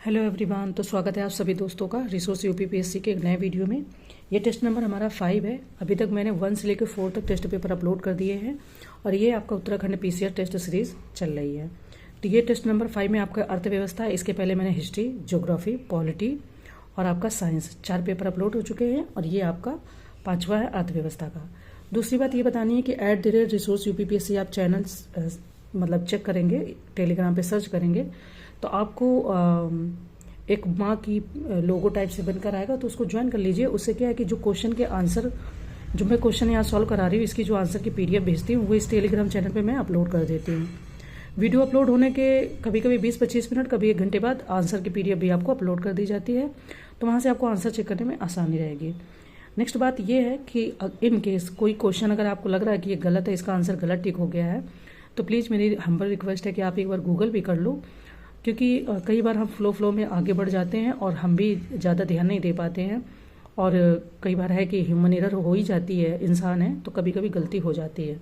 Hello everyone. तो स्वागत है आप सभी दोस्तों का रिसोर्स यूपीपीएससी के एक नए वीडियो में। ये टेस्ट नंबर हमारा 5 है। अभी तक मैंने 1 से लेकर 4 तक टेस्ट पेपर अपलोड कर दिए हैं और ये आपका उत्तराखंड पीसीआर टेस्ट सीरीज चल रही है। तो ये टेस्ट नंबर 5 में आपका अर्थव्यवस्था, इसके पहले मैंने हिस्ट्री, ज्योग्राफी, पॉलिटी और आपका साइंस 4 पेपर अपलोड हो चुके हैं और ये आपका 5वां है अर्थव्यवस्था का। दूसरी बात ये बतानी है कि @रिसोर्स यूपीपीएससी आप चैनल मतलब चेक करेंगे, टेलीग्राम पे सर्च करेंगे तो आपको एक माँ की लोगो टाइप से बनकर आएगा, तो उसको ज्वाइन कर लीजिए। उससे क्या है कि जो क्वेश्चन के आंसर, जो मैं क्वेश्चन यहाँ सॉल्व करा रही हूँ, इसकी जो आंसर की पीडीएफ भेजती हूँ वो इस टेलीग्राम चैनल पे मैं अपलोड कर देती हूँ। वीडियो अपलोड होने के कभी कभी 20-25 मिनट, कभी 1 घंटे बाद आंसर की पीडीएफ भी आपको अपलोड कर दी जाती है, तो वहाँ से आपको आंसर चेक करने में आसानी रहेगी। नेक्स्ट बात यह है कि इन केस कोई क्वेश्चन अगर आपको लग रहा है कि ये गलत है, इसका आंसर गलत टिक हो गया है, तो प्लीज़ मेरी हम्बल रिक्वेस्ट है कि आप एक बार गूगल भी कर लो, क्योंकि कई बार हम फ्लो में आगे बढ़ जाते हैं और हम भी ज़्यादा ध्यान नहीं दे पाते हैं और कई बार है कि ह्यूमन एरर हो ही जाती है, इंसान है तो कभी कभी गलती हो जाती है।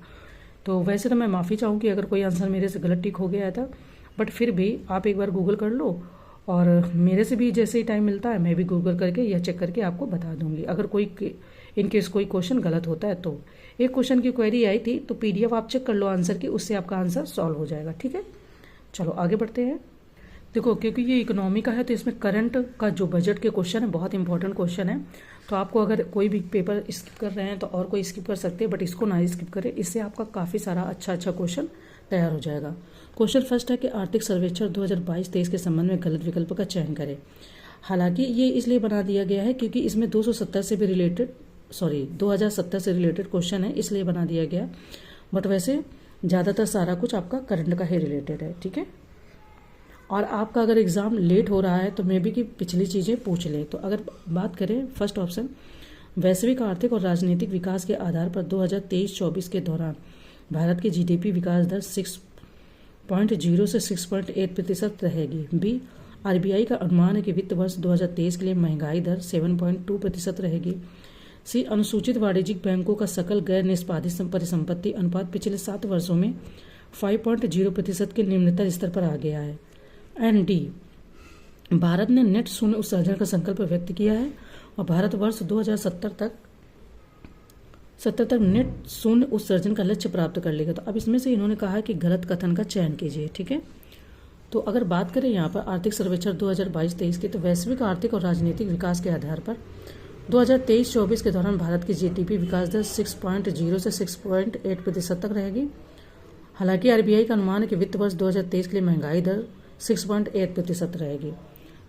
तो वैसे तो मैं माफ़ी चाहूँगी अगर कोई आंसर मेरे से गलत टिक हो गया था, बट फिर भी आप एक बार गूगल कर लो और मेरे से भी जैसे ही टाइम मिलता है मैं भी गूगल करके या चेक करके आपको बता दूंगी अगर कोई इनकेस कोई क्वेश्चन गलत होता है। तो एक क्वेश्चन की क्वेरी आई थी, तो पीडीएफ आप चेक कर लो आंसर की, उससे आपका आंसर सॉल्व हो जाएगा। ठीक है, चलो आगे बढ़ते हैं। देखो, क्योंकि ये इकोनॉमी का है तो इसमें करंट का जो बजट के क्वेश्चन है बहुत इंपॉर्टेंट क्वेश्चन है, तो आपको अगर कोई भी पेपर स्किप कर रहे हैं तो और कोई स्किप कर सकते हैं, बट इसको ना स्किप करें, इससे आपका काफ़ी सारा अच्छा क्वेश्चन तैयार हो जाएगा। क्वेश्चन फर्स्ट है कि आर्थिक सर्वेक्षण 2022-23 के संबंध में गलत विकल्प का चयन करें। हालांकि ये इसलिए बना दिया गया है क्योंकि इसमें 2017 से रिलेटेड क्वेश्चन है, इसलिए बना दिया गया, बट वैसे ज़्यादातर सारा कुछ आपका करंट का ही रिलेटेड है। ठीक है, और आपका अगर एग्ज़ाम लेट हो रहा है तो मे बी कि पिछली चीज़ें पूछ लें। तो अगर बात करें फर्स्ट ऑप्शन, वैश्विक आर्थिक और राजनीतिक विकास के आधार पर 2023-24 के दौरान भारत की जीडीपी विकास दर 6.0 से 6.8% रहेगी। बी, आरबीआई का अनुमान है कि वित्त वर्ष 2023 के लिए महंगाई दर 7.2% रहेगी। सी, अनुसूचित वाणिज्यिक बैंकों का सकल गैर निष्पादित परिसंपत्ति अनुपात पिछले 7 वर्षों में 5.0% के निम्नतर स्तर पर आ गया है। एंड डी, भारत ने नेट शून्य उत्सर्जन का संकल्प व्यक्त किया है और भारत वर्ष 2070 तक नेट शून्य उत्सर्जन का लक्ष्य प्राप्त कर लेगा। तो अब इसमें से इन्होंने कहा है कि गलत कथन का चयन कीजिए। ठीक है, तो अगर बात करें यहाँ पर आर्थिक सर्वेक्षण 2022-23 की, तो वैश्विक आर्थिक और राजनीतिक विकास के आधार पर 2023-24 के दौरान भारत की जीडीपी विकास दर 6.0 से 6.8% तक रहेगी। हालांकि आरबीआई का अनुमान है कि वित्त वर्ष 2023 के लिए महंगाई दर 6.8% रहेगी।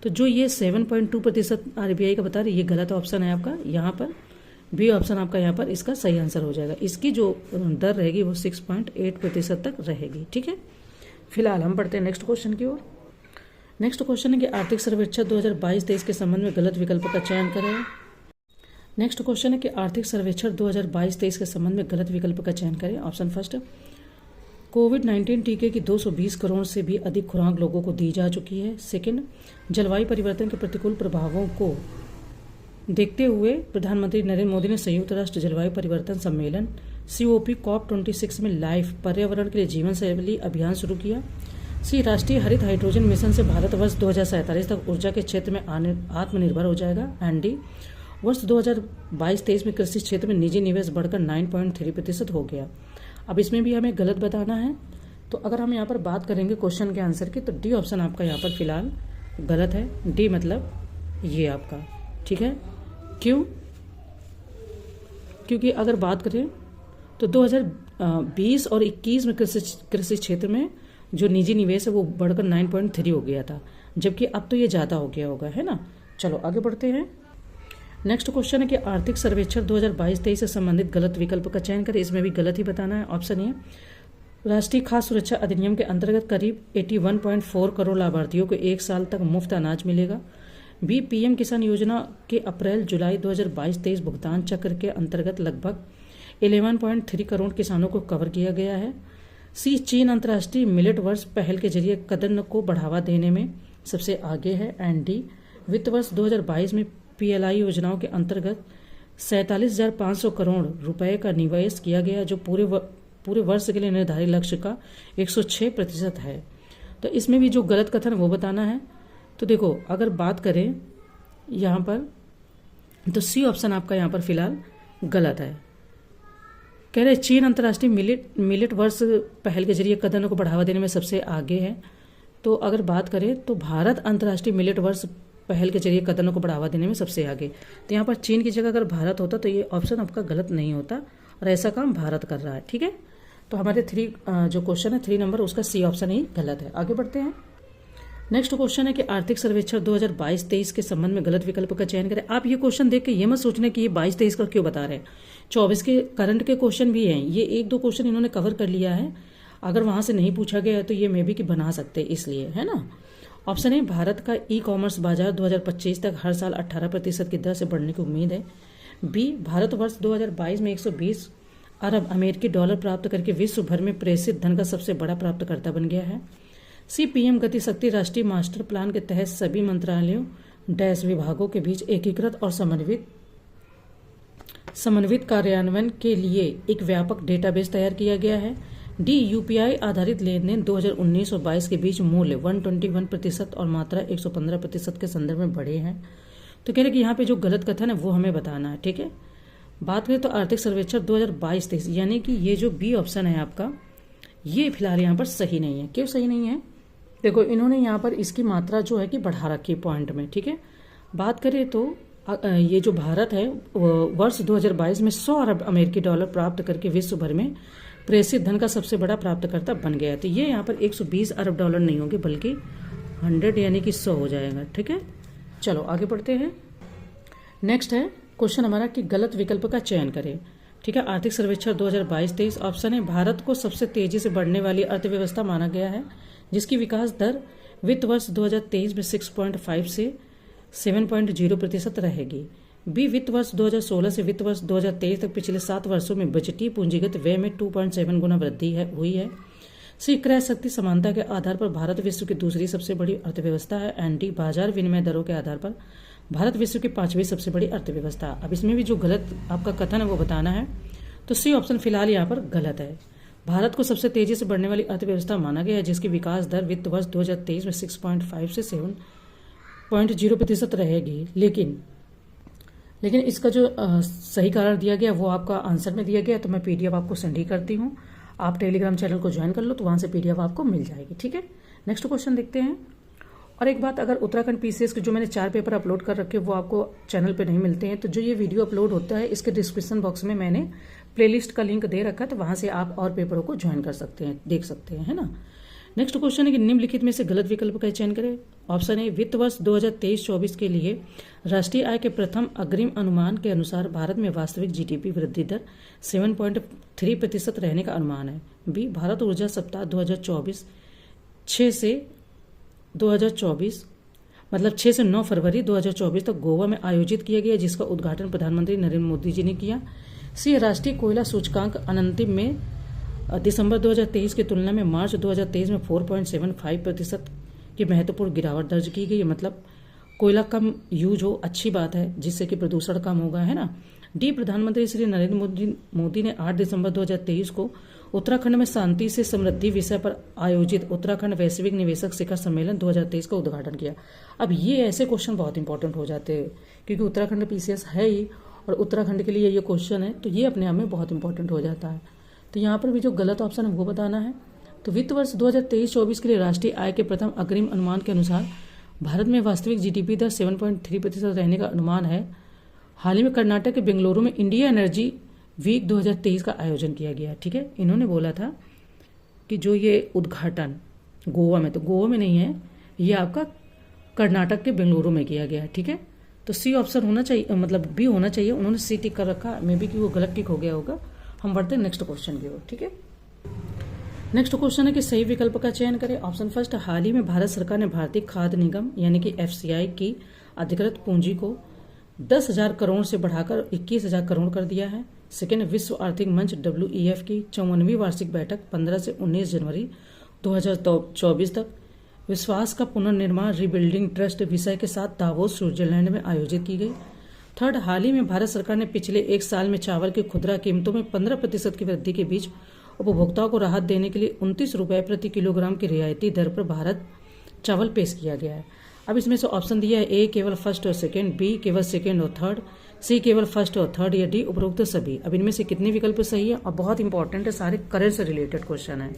तो जो ये 7.2% आरबीआई का बता रही है, ये गलत ऑप्शन है आपका। यहाँ पर बी ऑप्शन आपका यहाँ पर इसका सही आंसर हो जाएगा। इसकी जो दर रहेगी वो 6.8% तक रहेगी। ठीक है, फिलहाल हम बढ़ते हैं नेक्स्ट क्वेश्चन की ओर। नेक्स्ट क्वेश्चन है कि आर्थिक सर्वेक्षण 2022-23 के संबंध में गलत विकल्प का चयन करें। नेक्स्ट क्वेश्चन है कि आर्थिक सर्वेक्षण 2022-23 के संबंध में गलत विकल्प का चयन करें। ऑप्शन फर्स्ट, कोविड-19 टीके की 220 करोड़ से भी अधिक खुराक लोगों को दी जा चुकी है। सेकंड, जलवायु परिवर्तन के प्रतिकूल प्रभावों को देखते हुए प्रधानमंत्री नरेंद्र मोदी ने संयुक्त राष्ट्र जलवायु परिवर्तन सम्मेलन COP26 में लाइफ पर्यावरण के लिए जीवन शैली अभियान शुरू किया। सी, राष्ट्रीय हरित हाइड्रोजन मिशन से भारत वर्ष 2047 तक ऊर्जा के क्षेत्र में आत्मनिर्भर हो जाएगा। एंड डी, वर्ष 2022-23 में कृषि क्षेत्र में निजी निवेश बढ़कर 9.3% हो गया। अब इसमें भी हमें गलत बताना है, तो अगर हम यहाँ पर बात करेंगे क्वेश्चन के आंसर की, तो डी ऑप्शन आपका यहाँ पर फिलहाल गलत है। डी मतलब ये आपका। ठीक है, क्यों? क्योंकि अगर बात करें तो 2020 और 21 में कृषि क्षेत्र में जो निजी निवेश है वो बढ़कर 9.3 हो गया था, जबकि अब तो ये ज़्यादा हो गया होगा, है ना। चलो आगे बढ़ते हैं। नेक्स्ट क्वेश्चन है कि आर्थिक सर्वेक्षण 2022-23 से संबंधित गलत विकल्प का चयन करें। इसमें भी गलत ही बताना है। ऑप्शन ए, राष्ट्रीय खाद्य सुरक्षा अधिनियम के अंतर्गत करीब 81.4 करोड़ लाभार्थियों को 1 साल तक मुफ्त अनाज मिलेगा। बी, पीएम किसान योजना के अप्रैल-जुलाई 2022-23 भुगतान चक्र के अंतर्गत लगभग 11.3 करोड़ किसानों को कवर किया गया है। सी, चीन अंतर्राष्ट्रीय मिलेट वर्ष पहल के जरिए कदम को बढ़ावा देने में सबसे आगे है। एंड डी, वित्त वर्ष 2022 में पीएलआई योजनाओं के अंतर्गत 47,500 करोड़ रुपए का निवेश किया गया, जो पूरे वर्ष के लिए निर्धारित लक्ष्य का 106% है। तो इसमें भी जो गलत कथन वो बताना है। तो तो देखो अगर बात करें यहाँ पर तो सी ऑप्शन आपका यहाँ पर फिलहाल गलत है। कह रहे चीन अंतर्राष्ट्रीय मिलेट वर्ष पहल के जरिए कदमों को बढ़ावा देने में सबसे आगे है। तो अगर बात करें तो भारत अंतर्राष्ट्रीय मिलेट वर्ष पहल के जरिए कदमों को बढ़ावा देने में सबसे आगे। तो यहाँ पर चीन की जगह अगर भारत होता तो ये ऑप्शन आपका गलत नहीं होता और ऐसा काम भारत कर रहा है। ठीक है, तो हमारे 3 जो क्वेश्चन है 3 नंबर उसका सी ऑप्शन ही गलत है। आगे बढ़ते हैं। नेक्स्ट क्वेश्चन है कि आर्थिक सर्वेक्षण 2022-23 के संबंध में गलत विकल्प का चयन करें। आप ये क्वेश्चन देख के ये मत सोचने कि ये 22-23 का क्यों बता रहे हैं, 24 के करंट के क्वेश्चन भी हैं। ये 1-2 क्वेश्चन इन्होंने कवर कर लिया है, अगर वहां से नहीं पूछा गया है तो ये मे भी कि बना सकते इसलिए, है ना। ऑप्शन है भारत का ई कॉमर्स बाजार 2025 तक हर साल 18% की दर से बढ़ने की उम्मीद है। बी भारत वर्ष 2022 में 120 अरब अमेरिकी डॉलर प्राप्त करके विश्व भर में प्रेषित धन का सबसे बड़ा प्राप्तकर्ता बन गया है। सी पीएम गति शक्ति राष्ट्रीय मास्टर प्लान के तहत सभी मंत्रालयों डैश विभागों के बीच एकीकृत और समन्वित कार्यान्वयन के लिए एक व्यापक डेटाबेस तैयार किया गया है। डी यूपीआई आधारित लेन देन 2019 और 22 के बीच मूल्य 121% और मात्रा 115% के संदर्भ में बढ़े हैं। तो कह रहे कि यहाँ पे जो गलत कथन है वो हमें बताना है। ठीक है, बात करें तो आर्थिक सर्वेक्षण 2022-23 यानी कि ये जो बी ऑप्शन है आपका ये फिलहाल यहाँ पर सही नहीं है। क्यों सही नहीं है, देखो इन्होंने यहाँ पर इसकी मात्रा जो है कि बढ़ा रखी पॉइंट में। ठीक है, बात करें तो ये जो भारत है वर्ष 2022 में 100 अरब अमेरिकी डॉलर प्राप्त करके विश्व भर में प्रेषित धन का सबसे बड़ा प्राप्तकर्ता बन गया है। तो ये यहाँ पर 120 अरब डॉलर नहीं होंगे बल्कि 100 यानी कि 100 हो जाएगा। ठीक है, चलो आगे बढ़ते हैं। नेक्स्ट है क्वेश्चन हमारा कि गलत विकल्प का चयन करें। ठीक है, आर्थिक सर्वेक्षण 2022-23 ऑप्शन है भारत को सबसे तेजी से बढ़ने वाली अर्थव्यवस्था माना गया है जिसकी विकास दर वित्त वर्ष 2023 में 6.5 से 7.0% रहेगी। बी वित्त वर्ष 2016 से वित्त वर्ष 2023 तक पिछले 7 वर्षों में बजटीय पूंजीगत व्यय में 2.7 गुना वृद्धि हुई है। सी क्रय शक्ति समानता के आधार पर भारत विश्व की दूसरी सबसे बड़ी अर्थव्यवस्था है। एंड डी बाजार विनिमय दरों के आधार पर भारत विश्व की 5वीं सबसे बड़ी अर्थव्यवस्था। अब इसमें भी जो गलत आपका कथन है वो बताना है। तो सी ऑप्शन फिलहाल यहाँ पर गलत है। भारत को सबसे तेजी से बढ़ने वाली अर्थव्यवस्था माना गया है जिसकी विकास दर वित्त वर्ष 2023 में 6.5 से 7.0% रहेगी। लेकिन इसका जो सही कारण दिया गया वो आपका आंसर में दिया गया, तो मैं पीडीएफ आपको सेंड ही करती हूँ। आप टेलीग्राम चैनल को ज्वाइन कर लो तो वहां से पीडीएफ आपको मिल जाएगी। ठीक है, नेक्स्ट क्वेश्चन देखते हैं। और एक बात, अगर उत्तराखंड पीसीएस के जो मैंने 4 पेपर अपलोड कर रखे वो आपको चैनल पे नहीं मिलते हैं तो जो ये वीडियो अपलोड होता है इसके डिस्क्रिप्शन बॉक्स में मैंने प्लेलिस्ट का लिंक दे रखा है, तो वहां से आप और पेपरों को ज्वाइन कर सकते हैं, देख सकते हैं, है ना। नेक्स्ट क्वेश्चन है कि निम्नलिखित में से गलत विकल्प का चयन करें। ऑप्शन ए वित्त वर्ष 2023-24 के लिए राष्ट्रीय आय के प्रथम अग्रिम अनुमान के अनुसार भारत में वास्तविक जीडीपी वृद्धि दर 7.3% रहने का अनुमान है। बी भारत ऊर्जा सप्ताह 2024 6 से 9 फरवरी 2024 तक गोवा में आयोजित किया गया जिसका उद्घाटन प्रधानमंत्री नरेंद्र मोदी जी ने किया। सी राष्ट्रीय कोयला सूचकांक अनंतिम में दिसंबर 2023 की तुलना में मार्च 2023 में 4.75% की महत्वपूर्ण गिरावट दर्ज की गई। मतलब कोयला कम यूज हो, अच्छी बात है, जिससे कि प्रदूषण कम होगा, है ना। डी प्रधानमंत्री श्री नरेंद्र मोदी ने 8 दिसंबर 2023 को उत्तराखंड में शांति से समृद्धि विषय पर आयोजित उत्तराखंड वैश्विक निवेशक शिखर सम्मेलन 2023 का उद्घाटन किया। अब ये ऐसे क्वेश्चन बहुत इंपॉर्टेंट हो जाते हैं क्योंकि उत्तराखंड पीसीएस है ही और उत्तराखंड के लिए ये क्वेश्चन है, तो ये अपने आप में बहुत इंपॉर्टेंट हो जाता है। तो यहाँ पर भी जो गलत ऑप्शन है वो बताना है। तो वित्त वर्ष 2023-24 के लिए राष्ट्रीय आय के प्रथम अग्रिम अनुमान के अनुसार भारत में वास्तविक जीडीपी दर 7.3% रहने का अनुमान है। हाल ही में कर्नाटक के बेंगलुरु में इंडिया एनर्जी वीक 2023 का आयोजन किया गया। ठीक है, इन्होंने बोला था कि जो ये उद्घाटन गोवा में, तो गोवा में नहीं है, ये आपका कर्नाटक के बेंगलुरु में किया गया। ठीक है, तो सी ऑप्शन होना चाहिए, मतलब बी होना चाहिए। उन्होंने सी टिक कर रखा, मे बी कि वो गलत टिक हो गया होगा। हम बढ़ते हैं नेक्स्ट क्वेश्चन की ओर। ठीक है, नेक्स्ट क्वेश्चन है कि सही विकल्प का चयन करें। ऑप्शन फर्स्ट, हाल ही में भारत सरकार ने भारतीय खाद्य निगम यानी कि एफसीआई की अधिकृत पूंजी को 10,000 करोड़ से बढ़ाकर 21,000 करोड़ कर दिया है। सेकेंड, विश्व आर्थिक मंच WEF की 54वीं वार्षिक बैठक 15 से 19 जनवरी 2024 तक विश्वास का पुनर्निर्माण रीबिल्डिंग ट्रस्ट विषय के साथ दावोस स्विट्जरलैंड में आयोजित की गई। थर्ड, हाल ही में भारत सरकार ने पिछले 1 साल में चावल की खुदरा कीमतों में 15% की वृद्धि के बीच उपभोक्ताओं को राहत देने के लिए 29 रुपये प्रति किलोग्राम की रियायती दर पर भारत चावल पेश किया गया है। अब इसमें से ऑप्शन दिया है ए केवल फर्स्ट और सेकंड, बी केवल सेकंड और थर्ड, सी केवल फर्स्ट और थर्ड, या डी उपरोक्त सभी। अब इनमें से कितने विकल्प सही है, और बहुत इंपॉर्टेंट है, सारे करंट से रिलेटेड क्वेश्चन है।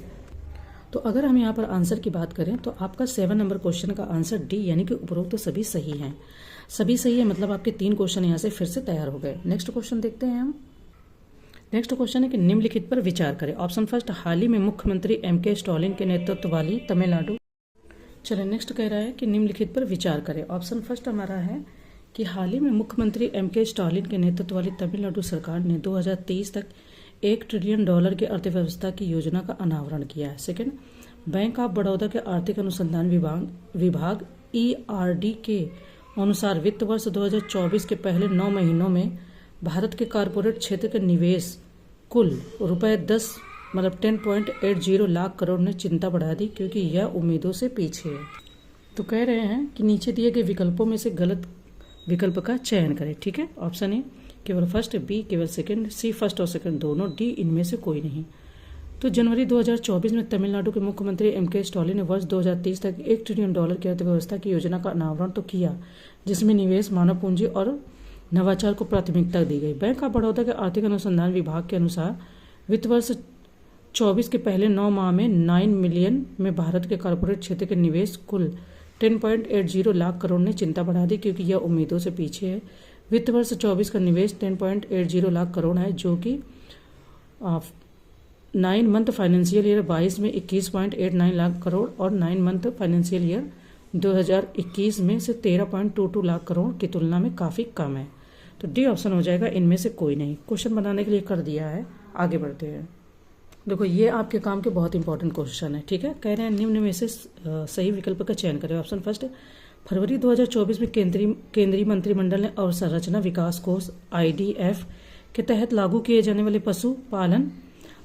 तो अगर हम यहाँ पर आंसर की बात करें तो आपका 7 नंबर क्वेश्चन का आंसर डी यानी कि उपरोक्त सभी सही हैं। सभी सही है मतलब आपके 3 क्वेश्चन यहाँ से फिर से तैयार हो गए। नेक्स्ट क्वेश्चन देखते हैं हम। नेक्स्ट क्वेश्चन है कि निम्नलिखित पर विचार करें। ऑप्शन फर्स्ट, हाल ही में मुख्यमंत्री एम.के. स्टालिन के नेतृत्व वाली तमिलनाडु। चलिए नेक्स्ट कह रहा है कि निम्नलिखित पर विचार करें। ऑप्शन फर्स्ट हमारा है कि हाल ही में मुख्यमंत्री एम.के. स्टालिन के नेतृत्व वाली तमिलनाडु सरकार ने 2023 तक $1 ट्रिलियन की अर्थव्यवस्था की योजना का अनावरण किया है। सेकंड, बैंक ऑफ बड़ौदा के आर्थिक अनुसंधान विभाग ERD के अनुसार वित्त वर्ष 2024 के पहले 9 महीनों में भारत के कारपोरेट क्षेत्र के निवेश कुल $10.80 लाख करोड़ ने चिंता बढ़ा दी, क्योंकि यह उम्मीदों से पीछे है। तो कह रहे हैं कि नीचे दिए गए विकल्पों में से गलत विकल्प का चयन करें। ठीक है, ऑप्शन ए केवल फर्स्ट, बी केवल सेकंड, सी फर्स्ट और सेकंड दोनों, डी इनमें से कोई नहीं। तो जनवरी 2024 में तमिलनाडु के मुख्यमंत्री एम.के. स्टालिन ने वर्ष 2030 तक $1 ट्रिलियन की अर्थव्यवस्था की योजना का अनावरण तो किया, जिसमें निवेश, मानव पूंजी और नवाचार को प्राथमिकता दी गई। बैंक ऑफ बड़ौदा के आर्थिक अनुसंधान विभाग के अनुसार वित्त वर्ष 24 के पहले 9 माह में 9 मिलियन में भारत के कॉर्पोरेट क्षेत्र के निवेश कुल 10.80 लाख करोड़ ने चिंता बढ़ा दी, क्योंकि यह उम्मीदों से पीछे है। वित्त वर्ष 24 का निवेश 10.80 लाख करोड़ है, जो कि 9 मंथ फाइनेंशियल ईयर 22 में 21.89 लाख करोड़ और 9 मंथ फाइनेंशियल ईयर 2021 में से 13.22 लाख करोड़ की तुलना में काफ़ी कम है। तो डी ऑप्शन हो जाएगा, इनमें से कोई नहीं। क्वेश्चन बनाने के लिए कर दिया है, आगे बढ़ते हैं। देखो ये आपके काम के बहुत इंपॉर्टेंट क्वेश्चन है। ठीक है, कह रहे हैं निम्न में से सही विकल्प का चयन करें। ऑप्शन फर्स्ट, फरवरी 2024 में केंद्रीय मंत्रिमंडल ने अवसंरचना विकास कोष IDF के तहत लागू किए जाने वाले पशुपालन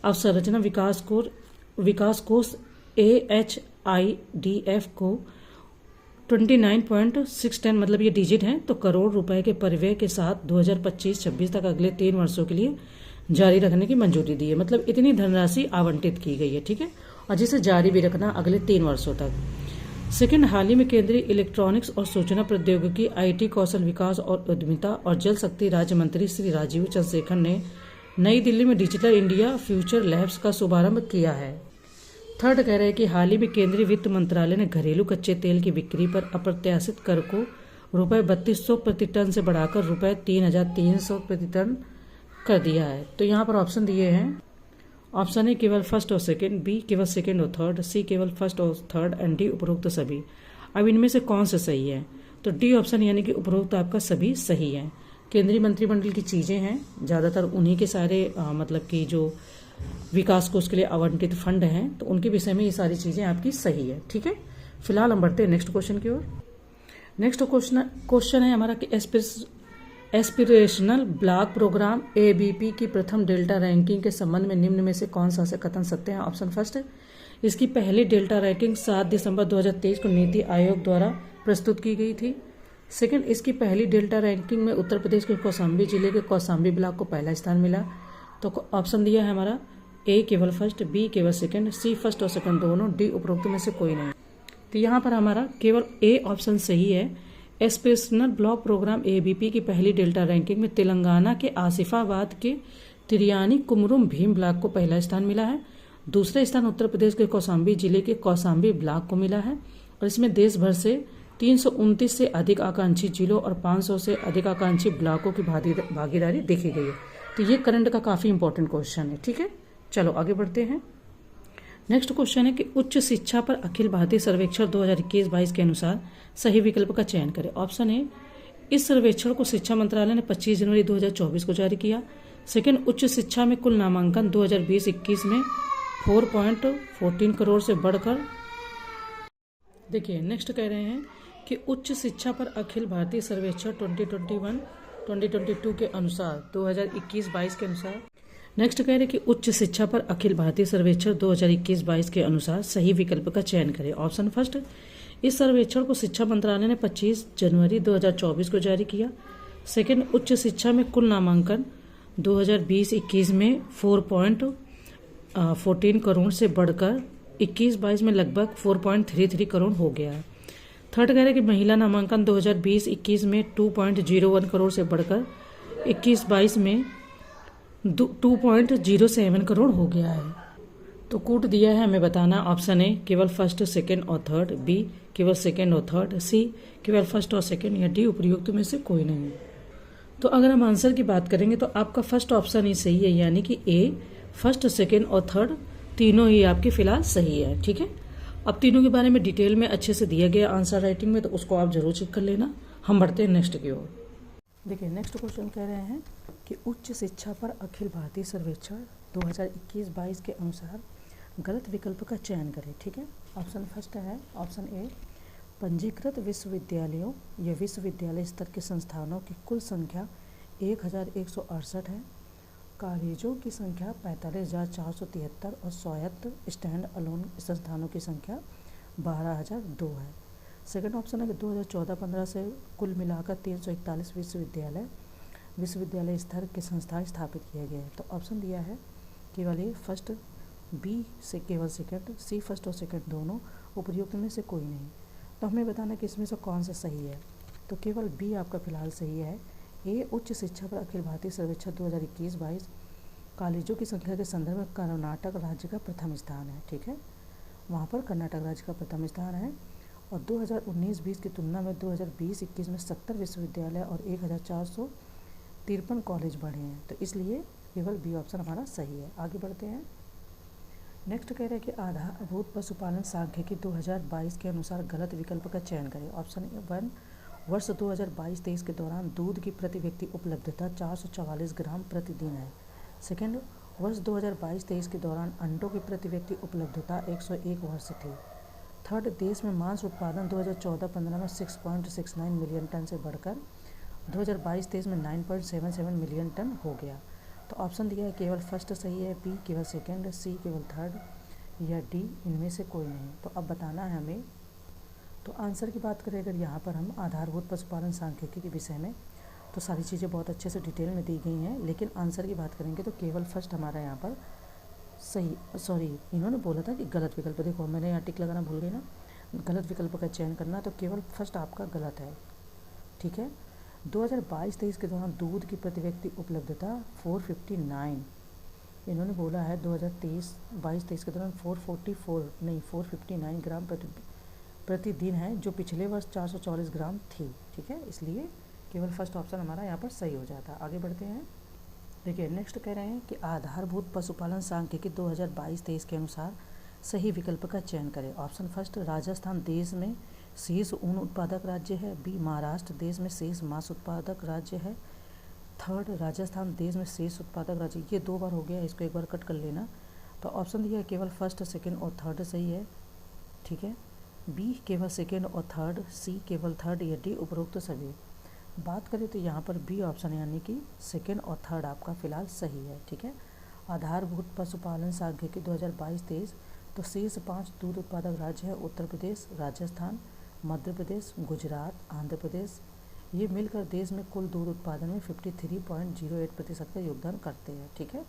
अवसंरचना विकास कोष AHIDF को 29.610 मतलब ये डिजिट है, तो करोड़ रुपए के परिव्यय के साथ 2025-26 तक अगले 3 वर्षों के लिए जारी रखने की मंजूरी दी है। मतलब इतनी धनराशि आवंटित की गई है। ठीक है, और जिसे जारी भी रखना अगले 3 वर्षों तक। सेकंड, हाल ही में केंद्रीय इलेक्ट्रॉनिक्स और सूचना प्रौद्योगिकी IT कौशल विकास और उद्यमिता और जल शक्ति राज्य मंत्री श्री राजीव चंद्रशेखर ने नई दिल्ली में डिजिटल इंडिया फ्यूचर लैब्स का शुभारंभ किया है। थर्ड कह रहे हैं कि हाल ही में केंद्रीय वित्त मंत्रालय ने घरेलू कच्चे तेल की बिक्री पर अप्रत्याशित कर को ₹3200 प्रति टन से बढ़ाकर ₹3300 प्रति टन कर दिया है। तो यहाँ पर ऑप्शन दिए हैं। ऑप्शन ए केवल फर्स्ट और सेकंड, बी केवल सेकंड और थर्ड, सी केवल फर्स्ट और थर्ड एंड डी उपरोक्त सभी। अब इनमें से कौन सा सही है? तो डी ऑप्शन यानी कि उपरोक्त आपका सभी सही है। केंद्रीय मंत्रिमंडल की चीजें हैं, ज्यादातर उन्हीं के सारे मतलब कि जो विकास कोष के लिए आवंटित फंड हैं, तो उनके विषय में ये सारी चीजें आपकी सही है। ठीक है, फिलहाल हम बढ़ते हैं नेक्स्ट क्वेश्चन की ओर। नेक्स्ट क्वेश्चन है हमारा कि एस्पिरेशनल ब्लॉक प्रोग्राम ABP की प्रथम डेल्टा रैंकिंग के संबंध में निम्न में से कौन सा कथन सत्य है? ऑप्शन फर्स्ट, इसकी पहली डेल्टा रैंकिंग 7 दिसंबर 2023 को नीति आयोग द्वारा प्रस्तुत की गई थी। सेकंड, इसकी पहली डेल्टा रैंकिंग में उत्तर प्रदेश के कौशाम्बी जिले के कौशाम्बी ब्लॉक को पहला स्थान मिला। तो ऑप्शन दिया है हमारा ए केवल फर्स्ट, बी केवल सेकंड, सी फर्स्ट और सेकंड दोनों, डी उपरोक्त में से कोई नहीं। तो यहाँ पर हमारा केवल ए ऑप्शन सही है। एस्पिरेशनल ब्लॉक प्रोग्राम ABP की पहली डेल्टा रैंकिंग में तेलंगाना के आसिफाबाद के तिरियानी कुमरुम भीम ब्लॉक को पहला स्थान मिला है। दूसरा स्थान उत्तर प्रदेश के कौशाम्बी जिले के कौशाम्बी ब्लॉक को मिला है। और इसमें देश भर से 329 से अधिक आकांक्षी जिलों और 500 से अधिक आकांक्षी ब्लॉकों की भागीदारी देखी गई है। तो ये करंट का काफी इंपॉर्टेंट क्वेश्चन है। ठीक है, चलो आगे बढ़ते हैं। नेक्स्ट क्वेश्चन है कि उच्च शिक्षा पर अखिल भारतीय सर्वेक्षण 2021-22 के अनुसार सही विकल्प का चयन करें। ऑप्शन ए, इस सर्वेक्षण को शिक्षा मंत्रालय ने 25 जनवरी 2024 को जारी किया। सेकंड, उच्च शिक्षा में कुल नामांकन 2020-21 में 4.14 करोड़ से बढ़कर। देखिए नेक्स्ट कह रहे हैं कि उच्च शिक्षा पर अखिल भारतीय सर्वेक्षण 2021-2022 के अनुसार 2021-22 के अनुसार। नेक्स्ट कह रहे कि उच्च शिक्षा पर अखिल भारतीय सर्वेक्षण 2021-22 के अनुसार सही विकल्प का चयन करें। ऑप्शन फर्स्ट, इस सर्वेक्षण को शिक्षा मंत्रालय ने 25 जनवरी 2024 को जारी किया। सेकंड, उच्च शिक्षा में कुल नामांकन 2020-21 में 4.14 करोड़ से बढ़कर 21-22 में लगभग 4.33 करोड़ हो गया है। थर्ड कह रहे हैं कि महिला नामांकन 2020-21 में 2.01 करोड़ से बढ़कर 21-22 में 2.07 करोड़ हो गया है। तो कूट दिया है, हमें बताना। ऑप्शन ए केवल फर्स्ट, सेकंड और थर्ड, बी केवल सेकंड और थर्ड, सी केवल फर्स्ट और सेकंड, या डी उपयुक्त में से कोई नहीं। तो अगर हम आंसर की बात करेंगे तो आपका फर्स्ट ऑप्शन ही सही है, यानी कि ए फर्स्ट, सेकंड और थर्ड तीनों ही आपके फिलहाल सही है। ठीक है, अब तीनों के बारे में डिटेल में अच्छे से दिया गया आंसर राइटिंग में, तो उसको आप जरूर चेक कर लेना। हम बढ़ते हैं नेक्स्ट की ओर। देखिए नेक्स्ट क्वेश्चन कह रहे हैं कि उच्च शिक्षा पर अखिल भारतीय सर्वेक्षण 2021-22 के अनुसार गलत विकल्प का चयन करें। ठीक है, ऑप्शन फर्स्ट है ऑप्शन ए, पंजीकृत विश्वविद्यालयों या विश्वविद्यालय स्तर के संस्थानों की कुल संख्या 1168 है, कॉलेजों की संख्या 45,473 और स्वायत्त स्टैंड अलोन संस्थानों की संख्या 12,002 है। सेकंड ऑप्शन है कि 2014-15 से कुल मिलाकर 341 विश्वविद्यालय स्तर के संस्थान स्थापित किए गए हैं। तो ऑप्शन दिया है केवल ए फर्स्ट, बी से केवल सेकंड, सी फर्स्ट और सेकंड दोनों, उपयुक्त में से कोई नहीं। तो हमें बताना कि इसमें से कौन सा सही है। तो केवल बी आपका फिलहाल सही है। ए उच्च शिक्षा पर अखिल भारतीय सर्वेक्षण 2021-22 कॉलेजों की संख्या के संदर्भ में कर्नाटक राज्य का प्रथम स्थान है। ठीक है, वहाँ पर कर्नाटक राज्य का प्रथम स्थान है। और 2019-20 की तुलना में 2020-21 में 70 विश्वविद्यालय और 1,453 कॉलेज बढ़े हैं। तो इसलिए केवल बी ऑप्शन हमारा सही है। आगे बढ़ते हैं। नेक्स्ट कह रहे हैं कि आधारभूत पशुपालन सांख्यिकी 2022 के अनुसार गलत विकल्प का चयन करें। ऑप्शन 1, वर्ष 2022-23 के दौरान दूध की प्रति व्यक्ति उपलब्धता 444 ग्राम प्रतिदिन है। सेकेंड, वर्ष 2022-23 के दौरान अंडों की प्रति व्यक्ति उपलब्धता 101 वर्ष थी। थर्ड, देश में मांस उत्पादन 2014-15 में 6.69 मिलियन टन से बढ़कर 2022-23 में 9.77 मिलियन टन हो गया। तो ऑप्शन दिया है केवल फर्स्ट सही है, बी केवल सेकंड, सी केवल थर्ड, या डी इनमें से कोई नहीं। तो अब बताना है हमें। तो आंसर की बात करें अगर यहाँ पर हम आधारभूत पशुपालन सांख्यिकी के विषय में, तो सारी चीज़ें बहुत अच्छे से डिटेल में दी गई हैं, लेकिन आंसर की बात करेंगे तो केवल फर्स्ट हमारा यहाँ पर सही, सॉरी इन्होंने बोला था कि गलत विकल्प, देखो मैंने यहाँ टिक लगाना भूल गई ना, गलत विकल्प का चयन करना, तो केवल फर्स्ट आपका गलत है। ठीक है, 2022-23 के दौरान दूध की प्रति व्यक्ति उपलब्धता 459, इन्होंने बोला है 2023-22 के दौरान 459 ग्राम प्रतिदिन है, जो पिछले वर्ष 444 ग्राम थी। ठीक है, इसलिए केवल फर्स्ट ऑप्शन हमारा यहाँ पर सही हो जाता है। आगे बढ़ते हैं। देखिए नेक्स्ट कह रहे हैं कि आधारभूत पशुपालन सांख्यिकी 2022-23 के अनुसार सही विकल्प का चयन करें। ऑप्शन फर्स्ट, राजस्थान देश में शीर्ष ऊन उत्पादक राज्य है। बी, महाराष्ट्र देश में शीर्ष मांस उत्पादक राज्य है। थर्ड, राजस्थान देश में शीर्ष उत्पादक राज्य, ये 2 बार हो गया, इसको एक बार कट कर लेना। तो ऑप्शन दिया है केवल फर्स्ट, सेकंड और थर्ड सही है। ठीक है, बी केवल सेकंड और थर्ड, सी केवल थर्ड, या डी उपरोक्त सभी। बात करें तो यहाँ पर बी ऑप्शन यानी कि सेकंड और थर्ड आपका फिलहाल सही है। ठीक है, आधारभूत पशुपालन सांख्यिकी 2022-23, तो शीर्ष 5 दूध उत्पादक राज्य है उत्तर प्रदेश, राजस्थान, मध्य प्रदेश, गुजरात, आंध्र प्रदेश। ये मिलकर देश में कुल दूध उत्पादन में 53.08% का योगदान करते हैं। ठीक है,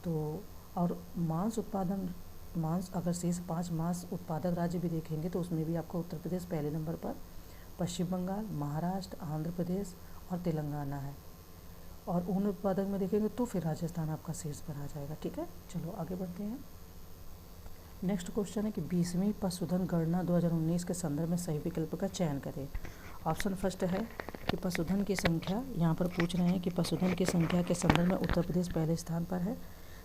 तो और मांस उत्पादन, मांस अगर शीर्ष 5 मांस उत्पादक राज्य भी देखेंगे तो उसमें भी आपका उत्तर प्रदेश पहले नंबर पर, पश्चिम बंगाल, महाराष्ट्र, आंध्र प्रदेश और तेलंगाना है। और ऊन उत्पादक में देखेंगे तो फिर राजस्थान आपका शीर्ष पर आ जाएगा। ठीक है, चलो आगे बढ़ते हैं। नेक्स्ट क्वेश्चन है कि 20वीं पशुधन गणना 2019 के संदर्भ में सही विकल्प का चयन करें। ऑप्शन फर्स्ट है कि पशुधन की संख्या, यहाँ पर पूछ रहे हैं कि पशुधन की संख्या के संदर्भ में उत्तर प्रदेश पहले स्थान पर है।